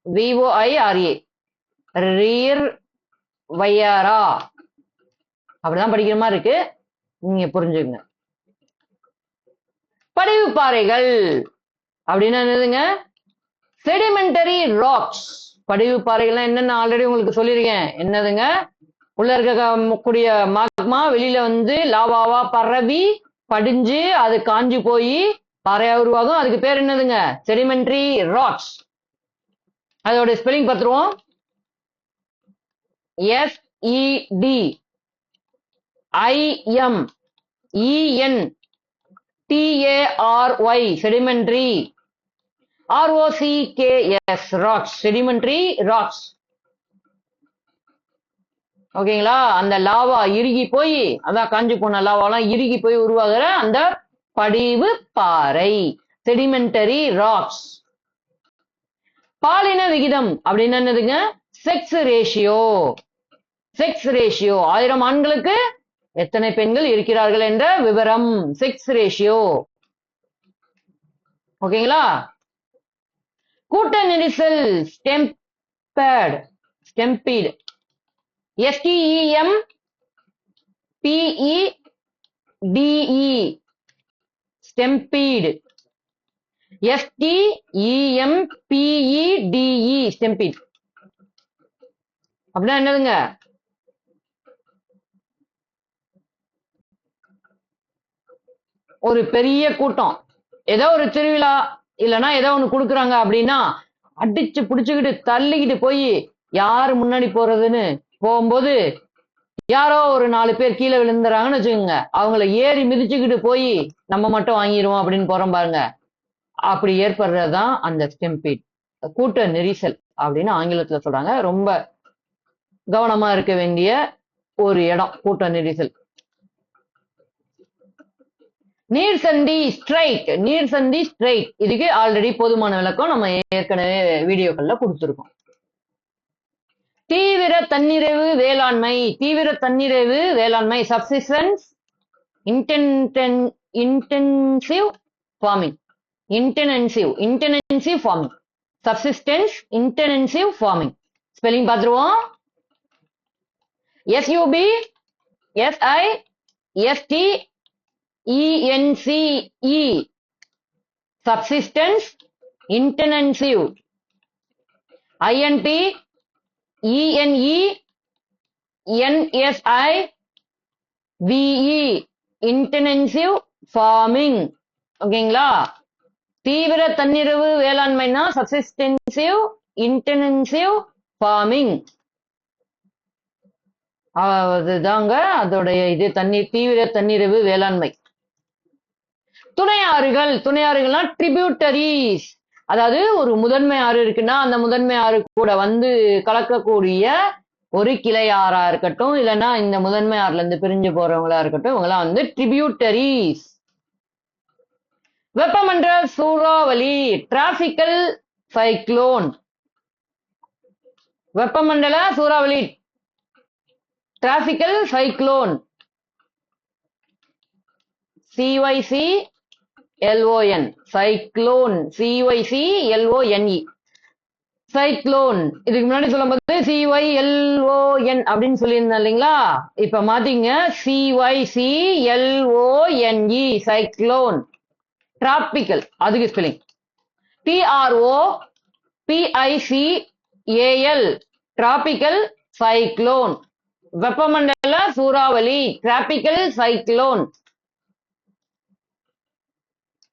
VOIRA, ரீர் வயரா. அப்படிதான் படிக்கிற மாதிரி இருக்கு, நீங்க புரிஞ்சுங்க. படிவு பாறைகள் அப்படின்னா என்னதுங்க? Sedimentary rocks. படிவு பாறைகள் என்னன்னு ஆல்ரெடி உங்களுக்கு சொல்லியிருக்கேன். என்னதுங்க? உள்ள இருக்கக்கூடிய மாக்மா வெளியில வந்து லாவாவா பரவி படிஞ்சு அது காஞ்சி போய் பாறையா உருவாகும். அதுக்கு பேர் என்னதுங்க? Sedimentary rocks. அதோட ஸ்பெல்லிங் பார்த்துருவோம். SEDIMENTARY, sedimentary. ROCKS, rocks, sedimentary rocks. ஓகேங்களா? அந்த லாவா இறுகி போய், அதான் காஞ்சி போன லாவாலாம் இறுகி போய் உருவாகிற அந்த படிவு பாறை, செடிமெண்டரி ராக்ஸ். பாலின விகிதம் அப்படின்னு என்னதுங்க? Sex ratio. செக்ஸ் ரேஷியோ, 1000 ஆண்களுக்கு எத்தனை பெண்கள் இருக்கிறார்கள் என்ற விவரம், செக்ஸ் ரேஷியோ. ஓகேங்களா? கூட்ட நெரிசல், ஸ்டெம்பீடு, STEMPEDE, ஸ்டெம்பீடு, STEMPEDE, ஸ்டெம்பீட் அப்படின்னா என்னதுங்க? ஒரு பெரிய கூட்டம், ஏதோ ஒரு திருவிழா இல்லைன்னா ஏதோ ஒண்ணு கொடுக்குறாங்க அப்படின்னா அடிச்சு புடிச்சுக்கிட்டு தள்ளிக்கிட்டு போய் யாரு முன்னாடி போறதுன்னு போகும்போது யாரோ ஒரு 4 பேர் கீழே விழுந்துறாங்கன்னு வச்சுக்கோங்க, அவங்கள ஏறி மிதிச்சுக்கிட்டு போய் நம்ம மட்டும் வாங்கிடுவோம் அப்படின்னு போறோம் பாருங்க, அப்படி ஏற்படுறதுதான் அந்த ஸ்டெம்பீட், கூட்ட நெரிசல் அப்படின்னு ஆங்கிலத்துல சொல்றாங்க. ரொம்ப கவனமா இருக்க வேண்டிய ஒரு இடம் கூட்ட நெரிசல். நீர்சந்தி ஸ்ட்ரைட், நீர்சந்தி ஸ்ட்ரைட், இதுக்கு ஆல்ரெடி போதுமான விளக்கம் நம்ம ஏற்கனவே வீடியோக்கள்ல கொடுத்துருக்கோம். தீவிர தன்னிறைவு வேளாண்மை, தீவிர தன்னிறைவு வேளாண்மை, subsistence intensive farming, intensive farming, subsistence intensive farming. Spelling பார்த்துருவோம். SUBSISTENCE, subsistence intensive, INTENSIVE, intensive farming. ஓகேங்களா? தீவிர தன்னிறைவு வேளாண்மைனா சப்சிஸ்டென்சிவ் இன்டென்சிவ் ஃபார்மிங், அதுதாங்க அதோடைய இது. தீவிர தன்னிறைவு வேளாண்மை. துணை ஆறுகள், துணை ஆறுகள்னா ட்ரிபியூட்டரிஸ், அதாவது ஒரு முதன்மை ஆறு இருக்குன்னா அந்த முதன்மை ஆறு கூட வந்து கலக்கக்கூடிய ஒரு கிளை ஆறா இருக்கட்டும், இல்லைன்னா இந்த முதன்மை ஆறுல இருந்து பிரிஞ்சு போறவங்களா இருக்கட்டும், இவங்கெல்லாம் வந்து ட்ரிபியூட்டரிஸ். வெப்பமண்டல சூறாவளி, டிராபிக்கல் சைக்ளோன், வெப்பமண்டல சூறாவளி, tropical cyclone, CYCLON, cyclone, CYCLONE, cyclone. இதுக்கு முன்னாடி சொல்லும்போது CYLON அப்படின்னு சொல்லியிருந்தேன் இல்லைங்களா? இப்ப மாத்தீங்க, CYCLONE, சைக்ளோன். டிராபிக்கல், அதுக்கு ஸ்பெல்லிங் TROPICAL, டிராபிக்கல் சைக்ளோன். வெப்பமண்டல சூறாவளி, டிராபிக்கல் சைக்ளோன்.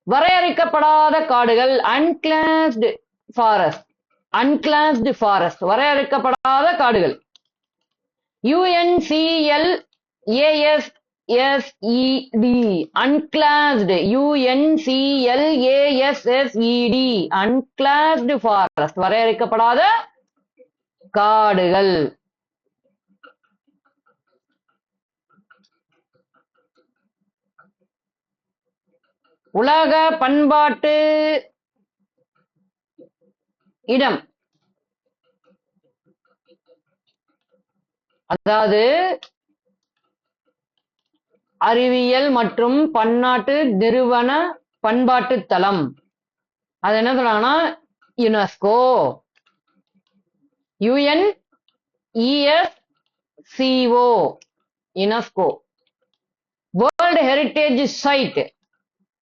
வரையறுக்கப்படாத காடுகள், அன்கிளாஸ்டு ஃபாரஸ்ட், அன்கிளாஸ்டு ஃபாரஸ்ட், வரையறுக்கப்படாத காடுகள். UNCLASSED, அன்கிளாஸ்டு, UNCLASSED, அன்கிளாஸ்டு ஃபாரஸ்ட், வரையறுக்கப்படாத காடுகள். உலக பண்பாட்டு இடம், அதாவது அறிவியல் மற்றும் பன்னாட்டு நிறுவன பண்பாட்டு தளம். அது என்ன சொல்றாங்கன்னா UNESCO, UNESCO, UNESCO. World heritage side,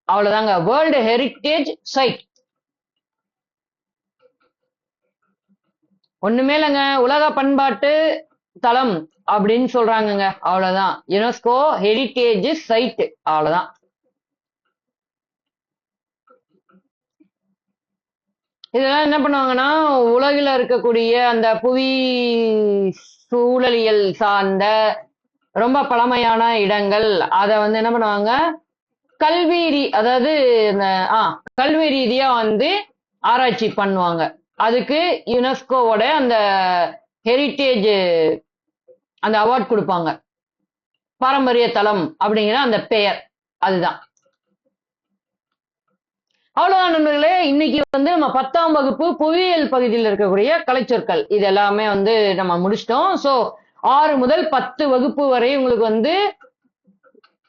அவ்வளவுதாங்க, வேர்ல்டு ஹெரிட்டேஜ் சைட். ஒண்ணுமே இல்லைங்க, உலக பண்பாட்டு தளம் அப்படின்னு சொல்றாங்கங்க, அவ்வளவுதான். யுனெஸ்கோ ஹெரிட்டேஜ் சைட், அவ்வளவுதான். இதெல்லாம் என்ன பண்ணுவாங்கன்னா, உலகில இருக்கக்கூடிய அந்த புவி சூழலியல் சார்ந்த ரொம்ப பழமையான இடங்கள், அதை வந்து என்ன பண்ணுவாங்க, அதாவது கல்வி ரீதியா வந்து ஆராய்ச்சி பண்ணுவாங்க. அதுக்கு யுனெஸ்கோவோட அந்த ஹெரிட்டேஜ் அந்த அவார்ட் கொடுப்பாங்க, பாரம்பரிய தளம் அப்படிங்கிற அந்த பெயர், அதுதான். அவ்வளவுதான் நண்பர்களே. இன்னைக்கு வந்து நம்ம 10ஆம் வகுப்பு புவியியல் பகுதியில் இருக்கக்கூடிய கலைச்சொற்கள் இது எல்லாமே வந்து நம்ம முடிச்சிட்டோம். சோ 6 முதல் 10 வகுப்பு வரை உங்களுக்கு வந்து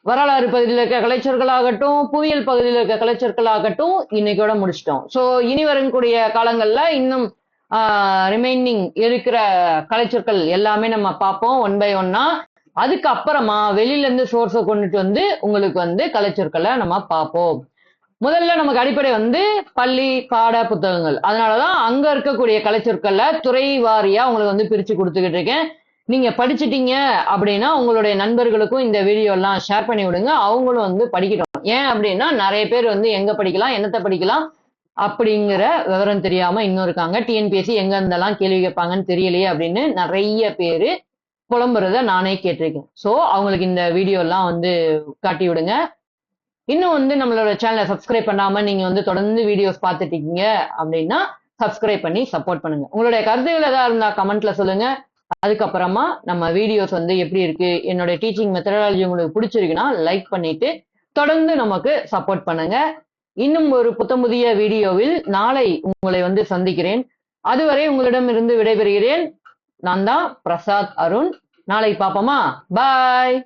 வரலாறு பகுதியில் இருக்க கலைச்சொற்கள் ஆகட்டும், புவியியல் பகுதியில் இருக்க கலைச்சொற்கள் ஆகட்டும், இன்னைக்கோட முடிச்சிட்டோம். சோ இனி வரக்கூடிய காலங்கள்ல இன்னும் ரிமைனிங் இருக்கிற கலைச்சொற்கள் எல்லாமே நம்ம பார்ப்போம் ஒன் பை ஒன்னா. அதுக்கு அப்புறமா வெளியில இருந்து சோர்ஸை கொண்டுட்டு வந்து உங்களுக்கு வந்து கலைச்சொற்களை நம்ம பார்ப்போம். முதல்ல நமக்கு அடிப்படை வந்து பள்ளி பாட புத்தகங்கள். அதனாலதான் அங்க இருக்கக்கூடிய கலைச்சொற்கள்ல துறை வாரியா உங்களுக்கு வந்து பிரிச்சு கொடுத்துக்கிட்டு இருக்கேன். நீங்க படிச்சிட்டீங்க அப்படின்னா உங்களுடைய நண்பர்களுக்கும் இந்த வீடியோ எல்லாம் ஷேர் பண்ணி விடுங்க. அவங்களும் வந்து படிக்கட்டும். ஏன் அப்படின்னா நிறைய பேர் வந்து எங்க படிக்கலாம், என்னத்தை படிக்கலாம் அப்படிங்கிற விவரம் தெரியாம இன்னும் இருக்காங்க. டிஎன்பிஎஸ்சி எங்க இருந்தெல்லாம் கேள்வி கேட்பாங்கன்னு தெரியலையே அப்படின்னு நிறைய பேரு புலம்புறத நானே கேட்டிருக்கேன். சோ அவங்களுக்கு இந்த வீடியோ எல்லாம் வந்து காட்டி விடுங்க. இன்னும் வந்து நம்மளோட சேனலை சப்ஸ்கிரைப் பண்ணாம நீங்க வந்து தொடர்ந்து வீடியோஸ் பார்த்துட்டு இருக்கீங்க அப்படின்னா சப்ஸ்கிரைப் பண்ணி சப்போர்ட் பண்ணுங்க. உங்களுடைய கருத்துக்கள் ஏதாவது இருந்தா கமெண்ட்ல சொல்லுங்க. அதுக்கப்புறமா நம்ம வீடியோஸ் வந்து எப்படி இருக்கு, என்னோட டீச்சிங் மெத்தடாலஜி உங்களுக்கு பிடிச்சிருக்குன்னா லைக் பண்ணிட்டு தொடர்ந்து நமக்கு சப்போர்ட் பண்ணுங்க. இன்னும் ஒரு புத்தமுதிய வீடியோவில் நாளை உங்களை வந்து சந்திக்கிறேன். அதுவரை உங்களிடமிருந்து விடைபெறுகிறேன். நான் தான் பிரசாத் அருண். நாளை பார்ப்போமா? பாய்.